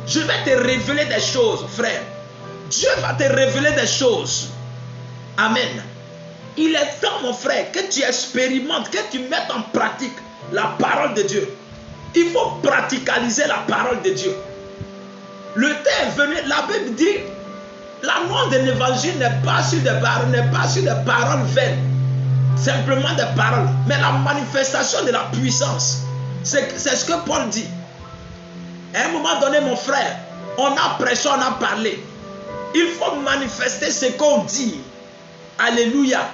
Je vais te révéler des choses, frère. Dieu va te révéler des choses. Amen. Il est temps, mon frère, que tu expérimentes, que tu mettes en pratique la parole de Dieu. Il faut praticaliser la parole de Dieu. Le temps est venu, la Bible dit, l'annonce de l'évangile n'est pas sur des paroles vaines, simplement des paroles, mais la manifestation de la puissance. C'est ce que Paul dit. À un moment donné, mon frère, on a prêché, on a parlé. Il faut manifester ce qu'on dit. Alléluia.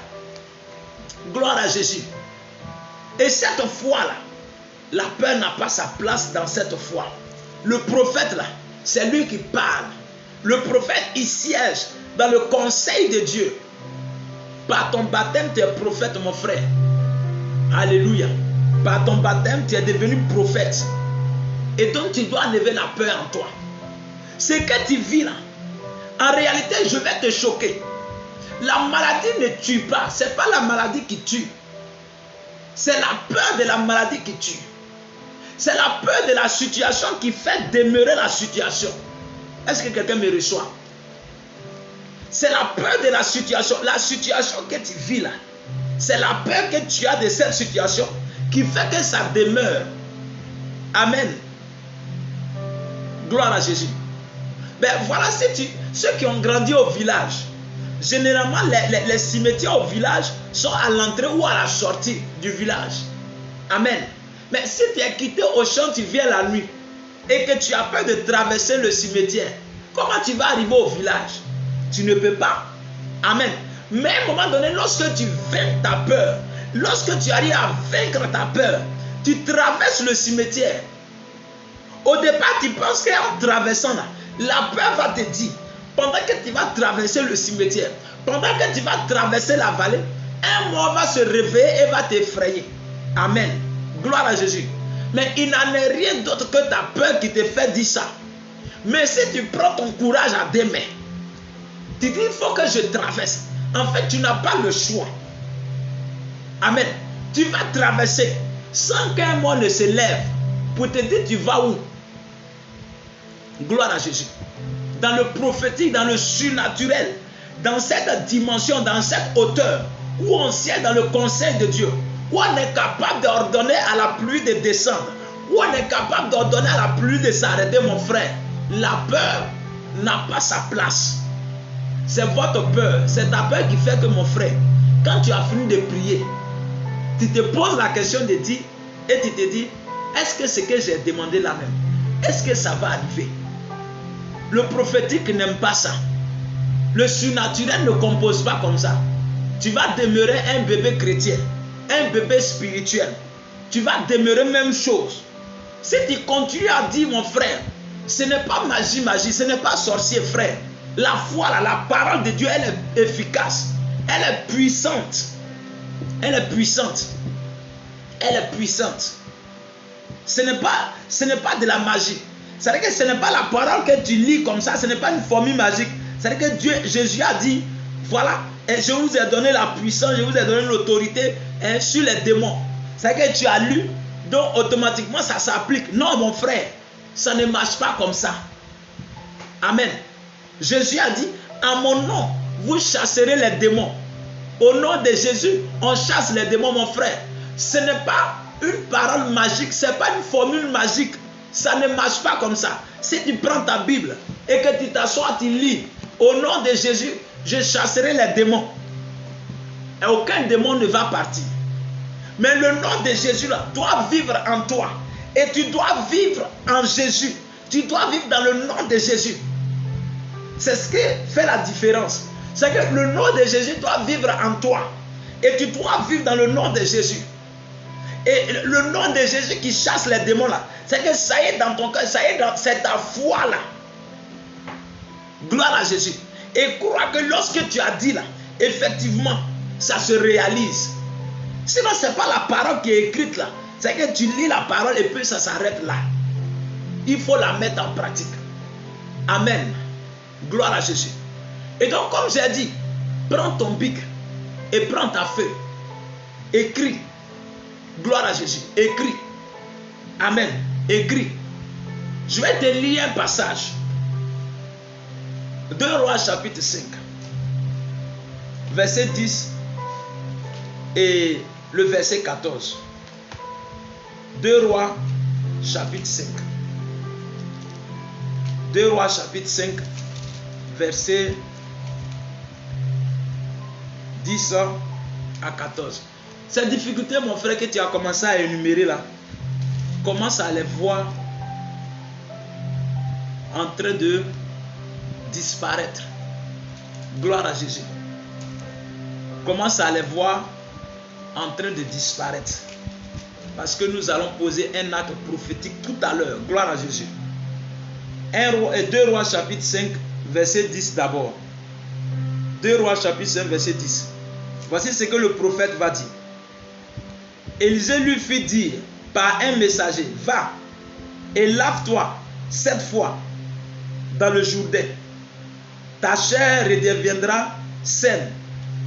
Gloire à Jésus. Et cette foi-là, la peur n'a pas sa place dans cette foi. Le prophète là, c'est lui qui parle. Le prophète, il siège dans le conseil de Dieu. Par ton baptême, tu es prophète, mon frère. Alléluia. Par ton baptême, tu es devenu prophète. Et donc, tu dois enlever la peur en toi. Ce que tu vis là, en réalité, je vais te choquer. La maladie ne tue pas. Ce n'est pas la maladie qui tue. C'est la peur de la maladie qui tue. C'est la peur de la situation qui fait demeurer la situation. Est-ce que quelqu'un me reçoit? C'est la peur de la situation. La situation que tu vis là, c'est la peur que tu as de cette situation qui fait que ça demeure. Amen. Gloire à Jésus. Ben voilà, ceux qui ont grandi au village, généralement les cimetières au village sont à l'entrée ou à la sortie du village. Amen. Mais si tu es quitté au champ, tu viens la nuit et que tu as peur de traverser le cimetière, comment tu vas arriver au village? Tu ne peux pas. Amen. Mais à un moment donné, lorsque tu vaincs ta peur, lorsque tu arrives à vaincre ta peur, tu traverses le cimetière. Au départ, tu penses qu'en traversant là, la peur va te dire, pendant que tu vas traverser le cimetière, pendant que tu vas traverser la vallée, un mort va se réveiller et va t'effrayer. Amen. Gloire à Jésus. Mais il n'en est rien d'autre que ta peur qui te fait dire ça. Mais si tu prends ton courage à deux mains, tu dis, il faut que je traverse. En fait, tu n'as pas le choix. Amen. Tu vas traverser sans qu'un mot ne se lève pour te dire tu vas où. Gloire à Jésus. Dans le prophétique, dans le surnaturel, dans cette dimension, dans cette hauteur, où on siège dans le conseil de Dieu, où on est capable d'ordonner à la pluie de descendre, où on est capable d'ordonner à la pluie de s'arrêter, mon frère. La peur n'a pas sa place. C'est votre peur, c'est ta peur qui fait que, mon frère, quand tu as fini de prier, tu te poses la question de dire, et tu te dis, est-ce que ce que j'ai demandé là même, est-ce que ça va arriver? Le prophétique n'aime pas ça. Le surnaturel ne compose pas comme ça. Tu vas demeurer un bébé chrétien, un bébé spirituel. Tu vas demeurer même chose. Si tu continues à dire, mon frère, ce n'est pas magie, ce n'est pas sorcier, frère. La foi, là, la parole de Dieu, elle est efficace. Elle est puissante. Elle est puissante. Elle est puissante. Ce n'est pas de la magie. C'est-à-dire que ce n'est pas la parole que tu lis comme ça. Ce n'est pas une formule magique. C'est-à-dire que Jésus a dit, voilà, je vous ai donné la puissance, je vous ai donné l'autorité sur les démons. C'est-à-dire que tu as lu, donc automatiquement ça s'applique. Non, mon frère, ça ne marche pas comme ça. Amen. Jésus a dit, en mon nom, vous chasserez les démons. Au nom de Jésus, on chasse les démons, mon frère. Ce n'est pas une parole magique, ce n'est pas une formule magique. Ça ne marche pas comme ça. Si tu prends ta Bible et que tu t'assois, tu lis, au nom de Jésus, je chasserai les démons. Et aucun démon ne va partir. Mais le nom de Jésus là doit vivre en toi. Et tu dois vivre en Jésus. Tu dois vivre dans le nom de Jésus. C'est ce qui fait la différence. C'est que le nom de Jésus doit vivre en toi. Et tu dois vivre dans le nom de Jésus. Et le nom de Jésus qui chasse les démons là, c'est que ça y est dans ton cœur, c'est ta foi là. Gloire à Jésus. Et crois que lorsque tu as dit là, effectivement, ça se réalise. Sinon, ce n'est pas la parole qui est écrite là. C'est que tu lis la parole et puis ça s'arrête là. Il faut la mettre en pratique. Amen. Gloire à Jésus. Et donc, comme j'ai dit, prends ton bic et prends ta feuille. Écris. Gloire à Jésus. Écris. Amen. Écris. Je vais te lire un passage. 2 Rois chapitre 5. Verset 10 et le verset 14. 2 Rois chapitre 5. 2 Rois chapitre 5 verset 10 à 14. Ces difficultés, mon frère, que tu as commencé à énumérer là, commence à les voir en train de disparaître. Gloire à Jésus. Commence à les voir en train de disparaître. Parce que nous allons poser un acte prophétique tout à l'heure. Gloire à Jésus. 2 Rois chapitre 5 verset 10 d'abord. 2 Rois chapitre 5 verset 10. Voici ce que le prophète va dire. Élisée lui fit dire par un messager, va et lave-toi 7 fois dans le Jourdain. Ta chair redeviendra saine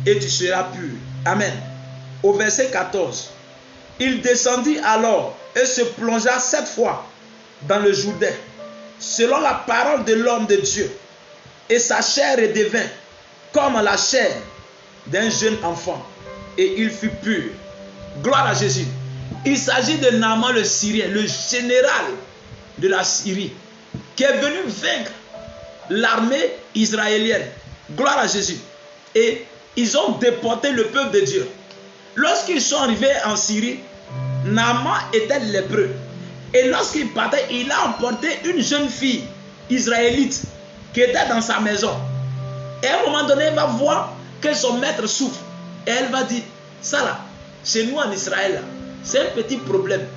et tu seras pur. Amen. Au verset 14. Il descendit alors et se plongea 7 fois dans le Jourdain, selon la parole de l'homme de Dieu. Et sa chair redevint comme la chair d'un jeune enfant. Et il fut pur. Gloire à Jésus. Il s'agit de Naaman le Syrien, le général de la Syrie, qui est venu vaincre l'armée israélienne. Gloire à Jésus. Et ils ont déporté le peuple de Dieu. Lorsqu'ils sont arrivés en Syrie, Naaman était lépreux. Et lorsqu'il partait, il a emporté une jeune fille israélite qui était dans sa maison. Et à un moment donné, il va voir que son maître souffre. Et elle va dire, ça là, chez nous en Israël, c'est un petit problème.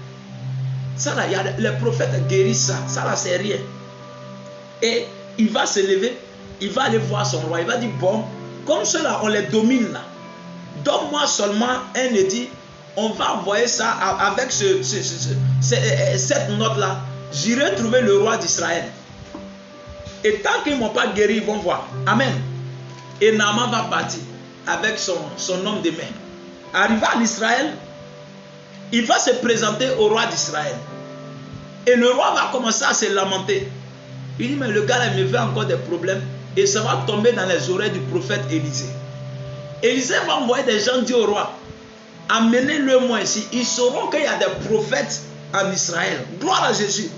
Ça là, les prophètes guérissent ça. Ça là, c'est rien. Et il va se lever, il va aller voir son roi. Il va dire, bon, comme ceux-là, on les domine là. Donne-moi seulement un édit. On va envoyer ça avec cette note-là. J'irai trouver le roi d'Israël. Et tant qu'ils ne m'ont pas guéri, ils vont voir. Amen. Et Naaman va partir avec son homme de main. Arrivé en Israël, il va se présenter au roi d'Israël. Et le roi va commencer à se lamenter. Il dit, mais le gars là me fait encore des problèmes. Et ça va tomber dans les oreilles du prophète Élisée. Élisée va envoyer des gens dire au roi, amenez-le moi ici. Ils sauront qu'il y a des prophètes en Israël. Gloire à Jésus.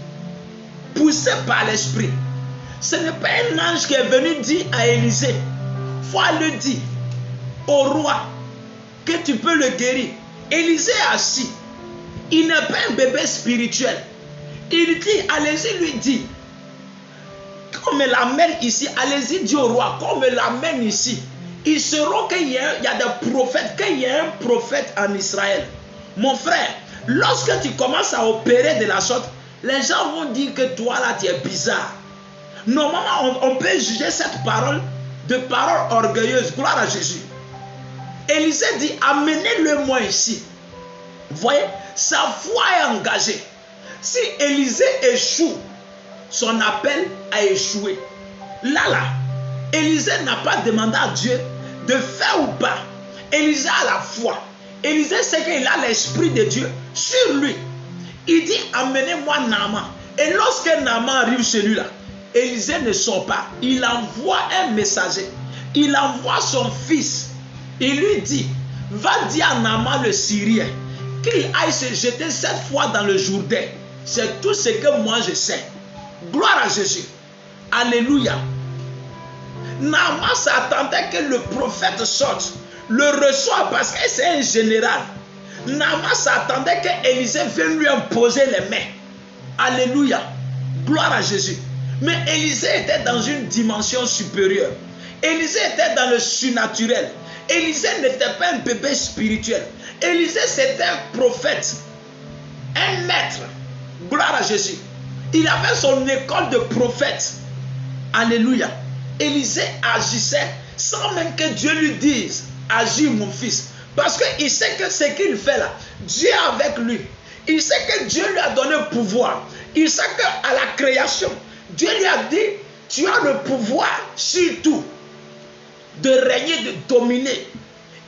Poussé par l'esprit. Ce n'est pas un ange qui est venu dire à Élisée, il faut le dire au roi que tu peux le guérir. Élisée est assis. Il n'est pas un bébé spirituel. Il dit, allez-y lui dire, qu'on me l'amène ici, allez-y dire au roi, qu'on me l'amène ici. Ils sauront qu'il y a des prophètes, qu'il y a un prophète en Israël. Mon frère, lorsque tu commences à opérer de la sorte, les gens vont dire que toi là tu es bizarre. Normalement, on peut juger cette parole de parole orgueilleuse. Gloire à Jésus. Élisée dit, amenez-le moi ici. Vous voyez, sa foi est engagée. Si Élisée échoue, son appel a échoué. Là, Élisée n'a pas demandé à Dieu de faire ou pas. Élisée a la foi. Élisée sait qu'il a l'esprit de Dieu sur lui. Il dit, amenez-moi Naaman. Et lorsque Naaman arrive chez lui là, Élisée ne sort pas. Il envoie un messager. Il envoie son fils. Il lui dit, va dire à Naaman le Syrien qu'il aille se jeter 7 fois dans le Jourdain. C'est tout ce que moi je sais. Gloire à Jésus. Alléluia. Naaman s'attendait que le prophète sorte, le reçoit parce que c'est un général. Naaman s'attendait qu'Élisée vienne lui imposer les mains. Alléluia. Gloire à Jésus. Mais Élisée était dans une dimension supérieure. Élisée était dans le surnaturel. Élisée n'était pas un bébé spirituel. Élisée, c'était un prophète, un maître. Gloire à Jésus. Il avait son école de prophète. Alléluia. Élisée agissait sans même que Dieu lui dise, agis mon fils. Parce qu'il sait que ce qu'il fait là, Dieu est avec lui. Il sait que Dieu lui a donné le pouvoir. Il sait qu'à la création, Dieu lui a dit, tu as le pouvoir sur tout, de régner, de dominer.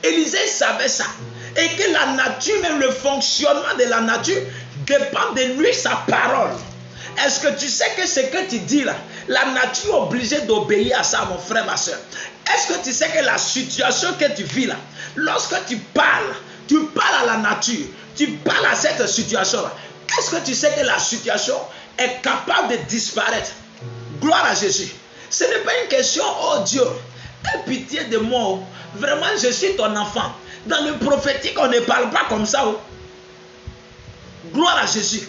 Élisée savait ça. Et que la nature, même le fonctionnement de la nature, dépend de lui, sa parole. Est-ce que tu sais que ce que tu dis là, la nature est obligée d'obéir à ça, mon frère, ma soeur? Est-ce que tu sais que la situation que tu vis là, lorsque tu parles à la nature, tu parles à cette situation-là, est-ce que tu sais que la situation est capable de disparaître? Gloire à Jésus. Ce n'est pas une question, oh Dieu, aie pitié de moi. Vraiment, je suis ton enfant. Dans le prophétique, on ne parle pas comme ça. Gloire à Jésus.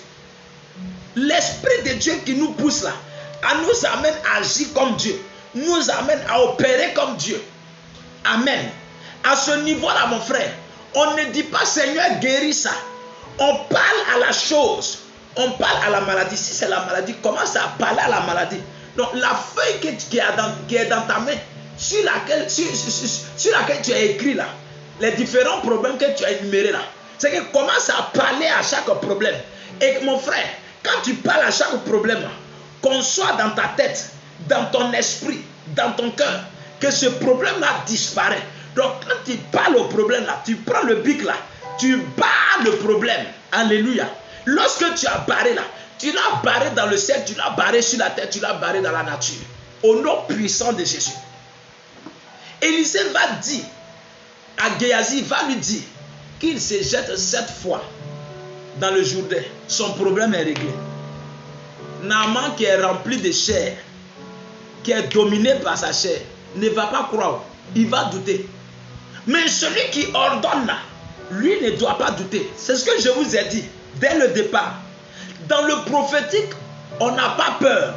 L'Esprit de Dieu qui nous pousse là, nous amène à agir comme Dieu, nous amène à opérer comme Dieu. Amen. À ce niveau-là, mon frère, on ne dit pas Seigneur guéris ça. On parle à la chose, on parle à la maladie. Si c'est la maladie, commence à parler à la maladie. Donc la feuille qui est dans ta main, sur laquelle tu as écrit là, les différents problèmes que tu as énumérés là, c'est que commence à parler à chaque problème. Et mon frère, quand tu parles à chaque problème, qu'on soit dans ta tête, dans ton esprit, dans ton cœur, que ce problème-là disparaît. Donc quand tu parles au problème-là, tu prends le bic là, tu barres le problème. Alléluia. Lorsque tu as barré là, tu l'as barré dans le ciel, tu l'as barré sur la terre, tu l'as barré dans la nature. Au nom puissant de Jésus. Élisée va dire à Géasi, va lui dire qu'il se jette 7 fois dans le Jourdain. Son problème est réglé. Naaman qui est rempli de chair, qui est dominé par sa chair, ne va pas croire. Il va douter. Mais celui qui ordonne là, lui ne doit pas douter. C'est ce que je vous ai dit dès le départ. Dans le prophétique, on n'a pas peur.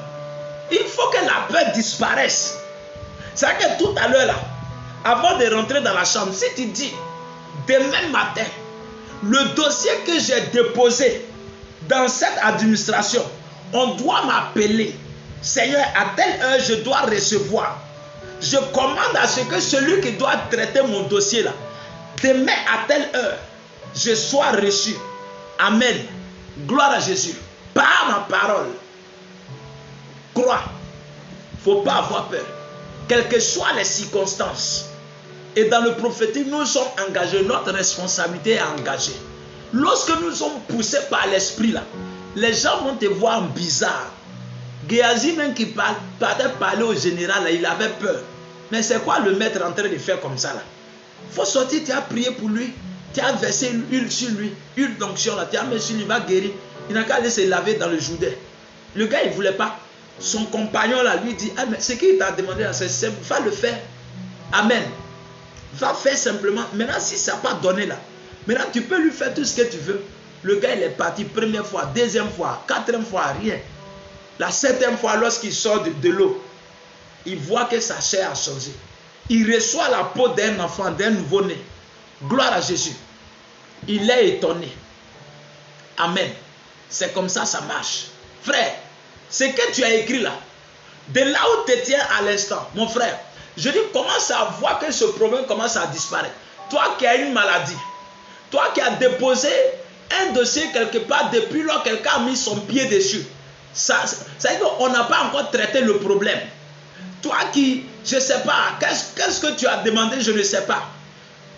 Il faut que la peur disparaisse. C'est vrai que tout à l'heure là, avant de rentrer dans la chambre, si tu dis, demain matin, le dossier que j'ai déposé dans cette administration, on doit m'appeler. Seigneur, à telle heure, je dois recevoir. Je commande à ce que celui qui doit traiter mon dossier là, demain à telle heure, je sois reçu. Amen. Gloire à Jésus. Par ma parole. Crois. Il ne faut pas avoir peur. Quelles que soient les circonstances. Et dans le prophétique, nous sommes engagés. Notre responsabilité est engagée. Lorsque nous sommes poussés par l'esprit là, les gens vont te voir bizarre. Géasi même qui parlait au général, là, il avait peur. Mais c'est quoi le maître en train de faire comme ça là? Il faut sortir, tu as prié pour lui, tu as versé l'huile sur lui, huile d'onction là, tu as mis sur lui, il va guérir. Il n'a qu'à aller se laver dans le Jourdain. Le gars il ne voulait pas. Son compagnon là lui dit, ah mais ce qu'il t'a demandé là, c'est simple, va le faire. Amen. Va faire simplement. Maintenant si ça n'a pas donné là, maintenant tu peux lui faire tout ce que tu veux. Le gars il est parti première fois, deuxième fois, quatrième fois, rien. La septième fois, lorsqu'il sort de l'eau, il voit que sa chair a changé. Il reçoit la peau d'un enfant, d'un nouveau-né. Gloire à Jésus. Il est étonné. Amen. C'est comme ça, ça marche. Frère, ce que tu as écrit là, de là où tu te tiens à l'instant, mon frère, je dis, commence à voir que ce problème commence à disparaître. Toi qui as une maladie, toi qui as déposé un dossier quelque part depuis lors quelqu'un a mis son pied dessus. Ça veut dire qu'on n'a pas encore traité le problème. Toi qui, je ne sais pas, qu'est-ce que tu as demandé, je ne sais pas.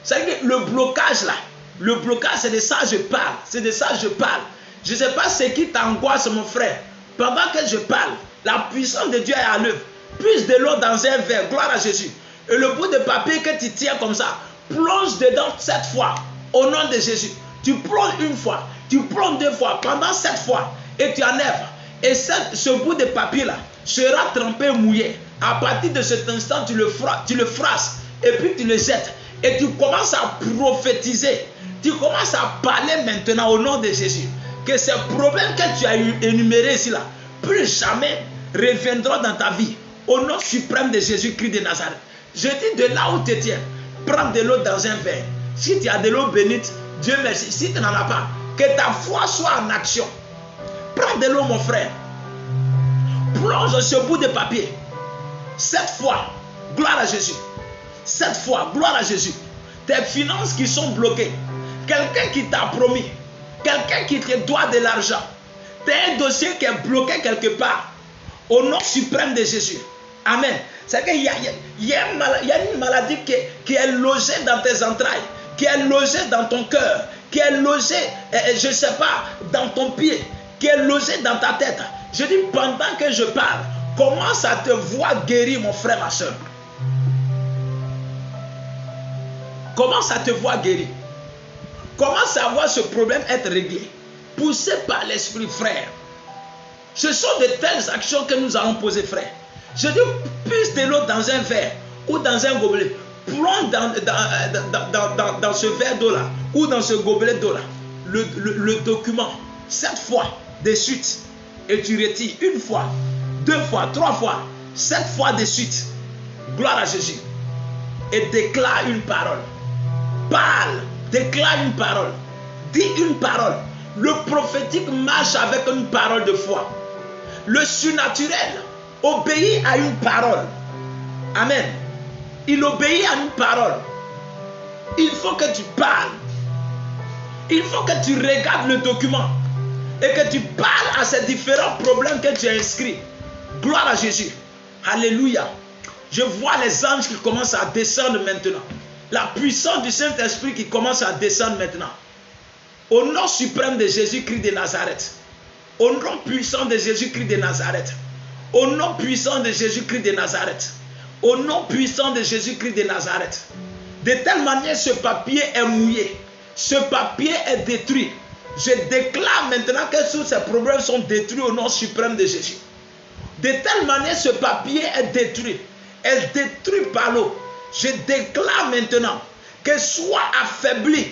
Ça veut dire le blocage là, le blocage c'est de ça que je parle, c'est de ça que je parle. Je ne sais pas ce qui t'angoisse mon frère. Pendant que je parle, la puissance de Dieu est à l'œuvre. Puise de l'eau dans un verre, gloire à Jésus. Et le bout de papier que tu tiens comme ça, plonge dedans 7 fois, au nom de Jésus. Tu plonges une fois, tu plonges 2 fois, pendant 7 fois, et tu enlèves. Et ce bout de papier là sera trempé, mouillé. À partir de cet instant, tu le frasses et puis tu le jettes. Et tu commences à prophétiser. Tu commences à parler maintenant au nom de Jésus. Que ces problèmes que tu as énumérés ici, là, plus jamais reviendront dans ta vie. Au nom suprême de Jésus-Christ de Nazareth. Je dis de là où tu tiens, prends de l'eau dans un verre. Si tu as de l'eau bénite, Dieu merci. Si tu n'en as pas, que ta foi soit en action. Prends de l'eau, mon frère. Plonge ce bout de papier. Cette fois, gloire à Jésus. Cette fois, gloire à Jésus. Tes finances qui sont bloquées. Quelqu'un qui t'a promis. Quelqu'un qui te doit de l'argent. Tu as un dossier qui est bloqué quelque part. Au nom suprême de Jésus. Amen. C'est qu'il y a une maladie qui est logée dans tes entrailles. Qui est logée dans ton cœur. Qui est logée, je ne sais pas, dans ton pied. Qui est logée dans ta tête. Je dis pendant que je parle, commence à te voir guéri, mon frère, ma soeur. Commence à te voir guéri. Commence à voir ce problème être réglé. Poussé par l'esprit, frère. Ce sont de telles actions que nous allons poser, frère. Je dis, puise de l'eau dans un verre ou dans un gobelet. Plonge dans ce verre d'eau-là ou dans ce gobelet d'eau-là le document. 7 fois de suite. Et tu retires 1 fois, 2 fois, 3 fois, 7 fois de suite. Gloire à Jésus. Et déclare une parole. Parle. Déclare une parole. Dis une parole. Le prophétique marche avec une parole de foi. Le surnaturel obéit à une parole. Amen. Il obéit à une parole. Il faut que tu parles. Il faut que tu regardes le document. Et que tu parles à ces différents problèmes que tu as inscrits. Gloire à Jésus. Alléluia. Je vois les anges qui commencent à descendre maintenant. La puissance du Saint-Esprit qui commence à descendre maintenant. Au nom suprême de Jésus-Christ de Nazareth. Au nom puissant de Jésus-Christ de Nazareth. Au nom puissant de Jésus-Christ de Nazareth. Au nom puissant de Jésus-Christ de Nazareth. De telle manière, ce papier est mouillé. Ce papier est détruit. Je déclare maintenant que tous ces problèmes sont détruits au nom suprême de Jésus. De telle manière, ce papier est détruit. Est détruit par l'eau. Je déclare maintenant que soit affaibli.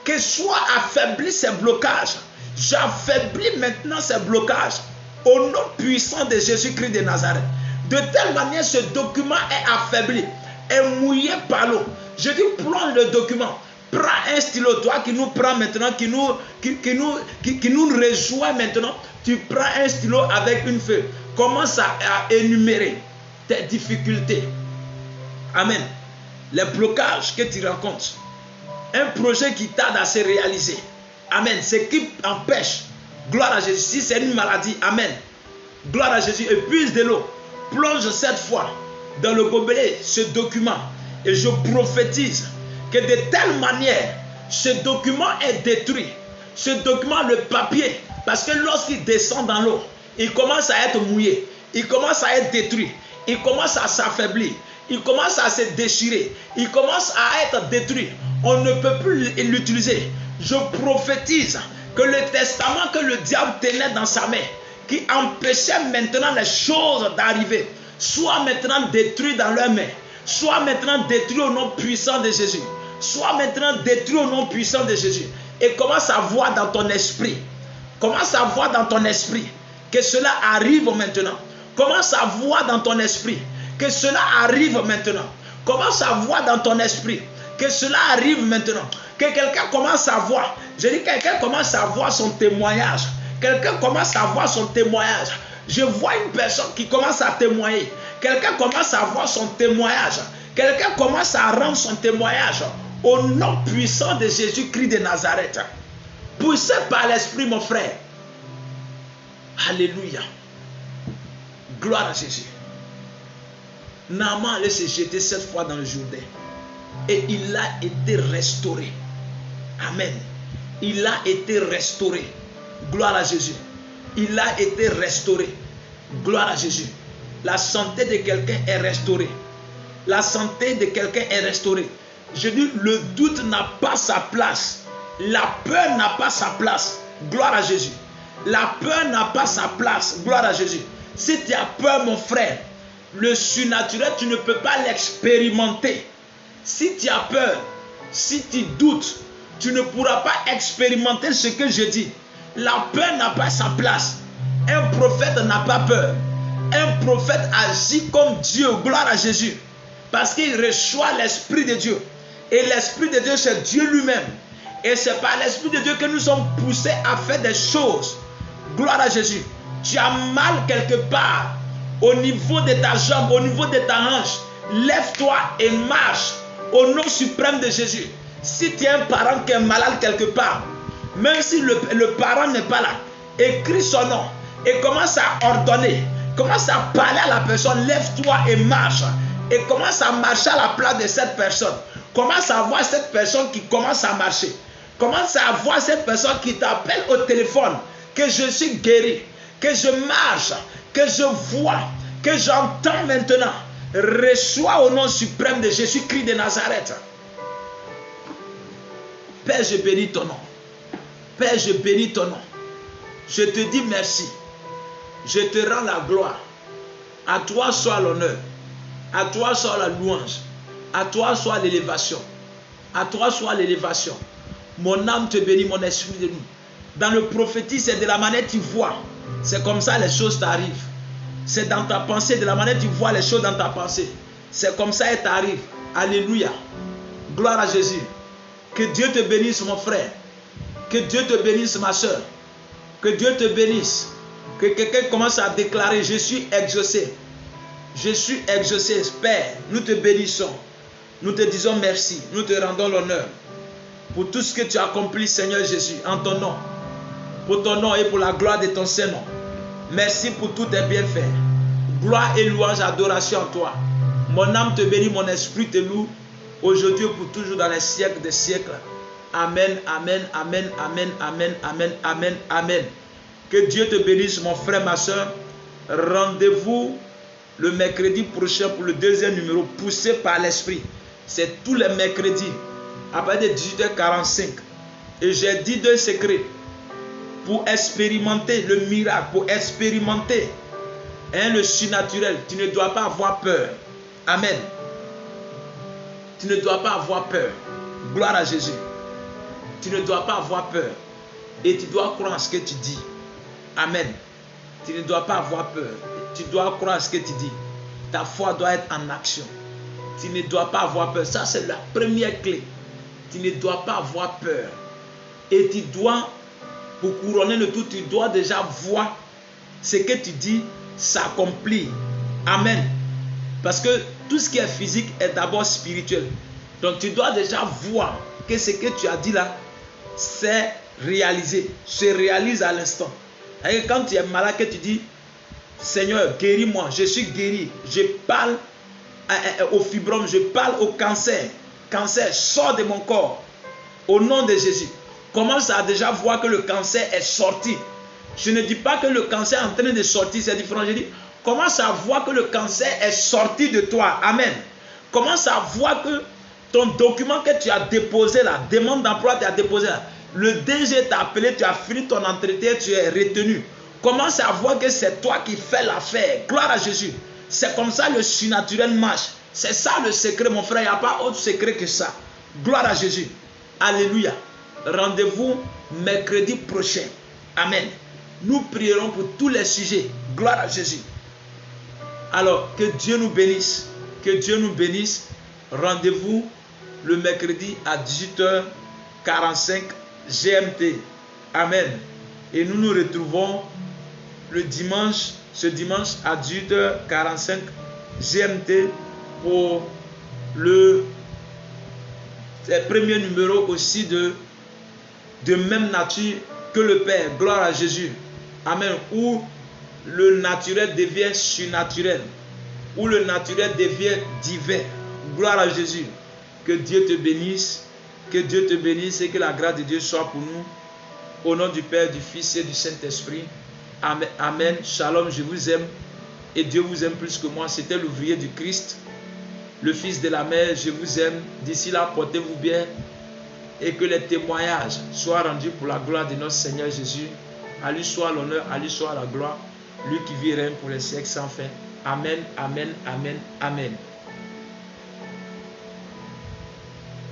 Que soit affaibli ces blocages. J'affaiblis maintenant ces blocages. Au nom puissant de Jésus-Christ de Nazareth. De telle manière, ce document est affaibli. Est mouillé par l'eau. Je dis, prends le document. Prends un stylo, toi qui nous prends maintenant, qui nous rejoint maintenant. Tu prends un stylo avec une feuille. Commence à énumérer tes difficultés. Amen. Les blocages que tu rencontres. Un projet qui tarde à se réaliser. Amen. Ce qui empêche. Gloire à Jésus. Si c'est une maladie. Amen. Gloire à Jésus. Et puise de l'eau. Plonge cette fois dans le gobelet ce document. Et je prophétise que de telle manière, ce document est détruit. Ce document, le papier, parce que lorsqu'il descend dans l'eau, il commence à être mouillé. Il commence à être détruit. Il commence à s'affaiblir. Il commence à se déchirer. Il commence à être détruit. On ne peut plus l'utiliser. Je prophétise que le testament que le diable tenait dans sa main, qui empêchait maintenant les choses d'arriver, soit maintenant détruit dans leurs mains, soit maintenant détruit au nom puissant de Jésus, soit maintenant détruit au nom puissant de Jésus. Et commence à voir dans ton esprit, commence à voir dans ton esprit que cela arrive maintenant. Commence à voir dans ton esprit que cela arrive maintenant. Commence à voir dans ton esprit que cela arrive maintenant. Que quelqu'un commence à voir. Je dis quelqu'un commence à voir son témoignage. Quelqu'un commence à voir son témoignage. Je vois une personne qui commence à témoigner. Quelqu'un commence à voir son témoignage. Quelqu'un commence à rendre son témoignage au nom puissant de Jésus-Christ de Nazareth. Poussé par l'Esprit, mon frère. Alléluia. Gloire à Jésus. Naaman allait se jeter 7 fois dans le Jourdain. Et il a été restauré. Amen. Il a été restauré. Gloire à Jésus. Il a été restauré. Gloire à Jésus. La santé de quelqu'un est restaurée. La santé de quelqu'un est restaurée. Je dis, le doute n'a pas sa place. La peur n'a pas sa place. Gloire à Jésus. La peur n'a pas sa place. Gloire à Jésus. Si tu as peur, mon frère, le surnaturel, tu ne peux pas l'expérimenter. Si tu as peur, si tu doutes, tu ne pourras pas expérimenter ce que je dis. La peur n'a pas sa place. Un prophète n'a pas peur. Un prophète agit comme Dieu. Gloire à Jésus. Parce qu'il reçoit l'Esprit de Dieu. Et l'Esprit de Dieu, c'est Dieu lui-même. Et c'est par l'Esprit de Dieu que nous sommes poussés à faire des choses. Gloire à Jésus. Tu as mal quelque part. Au niveau de ta jambe, au niveau de ta hanche. Lève-toi et marche. Au nom suprême de Jésus. Si tu as un parent qui est malade quelque part, même si le parent n'est pas là, écris son nom et commence à ordonner, commence à parler à la personne, lève-toi et marche. Et commence à marcher à la place de cette personne. Commence à voir cette personne qui commence à marcher. Commence à voir cette personne qui t'appelle au téléphone, que je suis guéri, que je marche, que je vois, que j'entends maintenant. Reçois au nom suprême de Jésus-Christ de Nazareth. Père, je bénis ton nom. Père, je bénis ton nom. Je te dis merci. Je te rends la gloire. À toi soit l'honneur. À toi soit la louange. À toi soit l'élévation. À toi soit l'élévation. Mon âme te bénit, mon esprit de nous. Dans le prophétique, c'est de la manière que tu vois. C'est comme ça les choses t'arrivent. C'est dans ta pensée, de la manière que tu vois les choses dans ta pensée. C'est comme ça elles t'arrivent. Alléluia. Gloire à Jésus. Que Dieu te bénisse, mon frère. Que Dieu te bénisse, ma soeur. Que Dieu te bénisse. Que quelqu'un commence à déclarer, je suis exaucé. Je suis exaucé, Père. Nous te bénissons. Nous te disons merci. Nous te rendons l'honneur pour tout ce que tu as accompli, Seigneur Jésus, en ton nom. Pour ton nom et pour la gloire de ton Saint-Nom. Merci pour tous tes bienfaits. Gloire et louange, adoration en toi. Mon âme te bénit, mon esprit te loue. Aujourd'hui et pour toujours dans les siècles des siècles. Amen, amen, amen, amen, amen, amen, amen, amen. Que Dieu te bénisse, mon frère, ma soeur. Rendez-vous le mercredi prochain pour le deuxième numéro, poussé par l'Esprit. C'est tous les mercredis, à partir de 18h45. Et j'ai dit deux secrets pour expérimenter le miracle, pour expérimenter le surnaturel. Tu ne dois pas avoir peur. Amen. Tu ne dois pas avoir peur. Gloire à Jésus. Tu ne dois pas avoir peur. Et tu dois croire en ce que tu dis. Amen. Tu ne dois pas avoir peur. Tu dois croire en ce que tu dis. Ta foi doit être en action. Tu ne dois pas avoir peur. Ça, c'est la première clé. Tu ne dois pas avoir peur. Et tu dois, pour couronner le tout, tu dois déjà voir ce que tu dis s'accomplir. Amen. Parce que tout ce qui est physique est d'abord spirituel. Donc tu dois déjà voir que ce que tu as dit là, c'est réalisé, se réalise à l'instant. Et quand tu es malade, que tu dis, Seigneur, guéris-moi, je suis guéri. Je parle au fibrome, je parle au cancer. Cancer, sort de mon corps. Au nom de Jésus. Commence à déjà voir que le cancer est sorti. Je ne dis pas que le cancer est en train de sortir, c'est différent. Je dis, commence à voir que le cancer est sorti de toi. Amen. Commence à voir que ton document que tu as déposé là, demande d'emploi que tu as déposé là, le DG t'a appelé, tu as fini ton entretien, tu es retenu. Commence à voir que c'est toi qui fais l'affaire. Gloire à Jésus. C'est comme ça le surnaturel marche. C'est ça le secret, mon frère. Il n'y a pas autre secret que ça. Gloire à Jésus. Alléluia. Rendez-vous mercredi prochain. Amen. Nous prierons pour tous les sujets. Gloire à Jésus. Alors, que Dieu nous bénisse. Que Dieu nous bénisse. Rendez-vous le mercredi à 18h45 GMT. Amen. Et nous nous retrouvons le dimanche, ce dimanche à 18h45 GMT pour le premier numéro aussi de même nature que le Père. Gloire à Jésus. Amen. Où le naturel devient surnaturel. Où le naturel devient divin. Gloire à Jésus. Que Dieu te bénisse. Que Dieu te bénisse et que la grâce de Dieu soit pour nous. Au nom du Père, du Fils et du Saint-Esprit. Amen. Amen. Shalom, je vous aime. Et Dieu vous aime plus que moi. C'était l'ouvrier du Christ. Le Fils de la Mère, je vous aime. D'ici là, portez-vous bien. Et que les témoignages soient rendus pour la gloire de notre Seigneur Jésus. À lui soit l'honneur, à lui soit la gloire. Lui qui vit et règne pour les siècles sans fin. Amen, amen, amen, amen.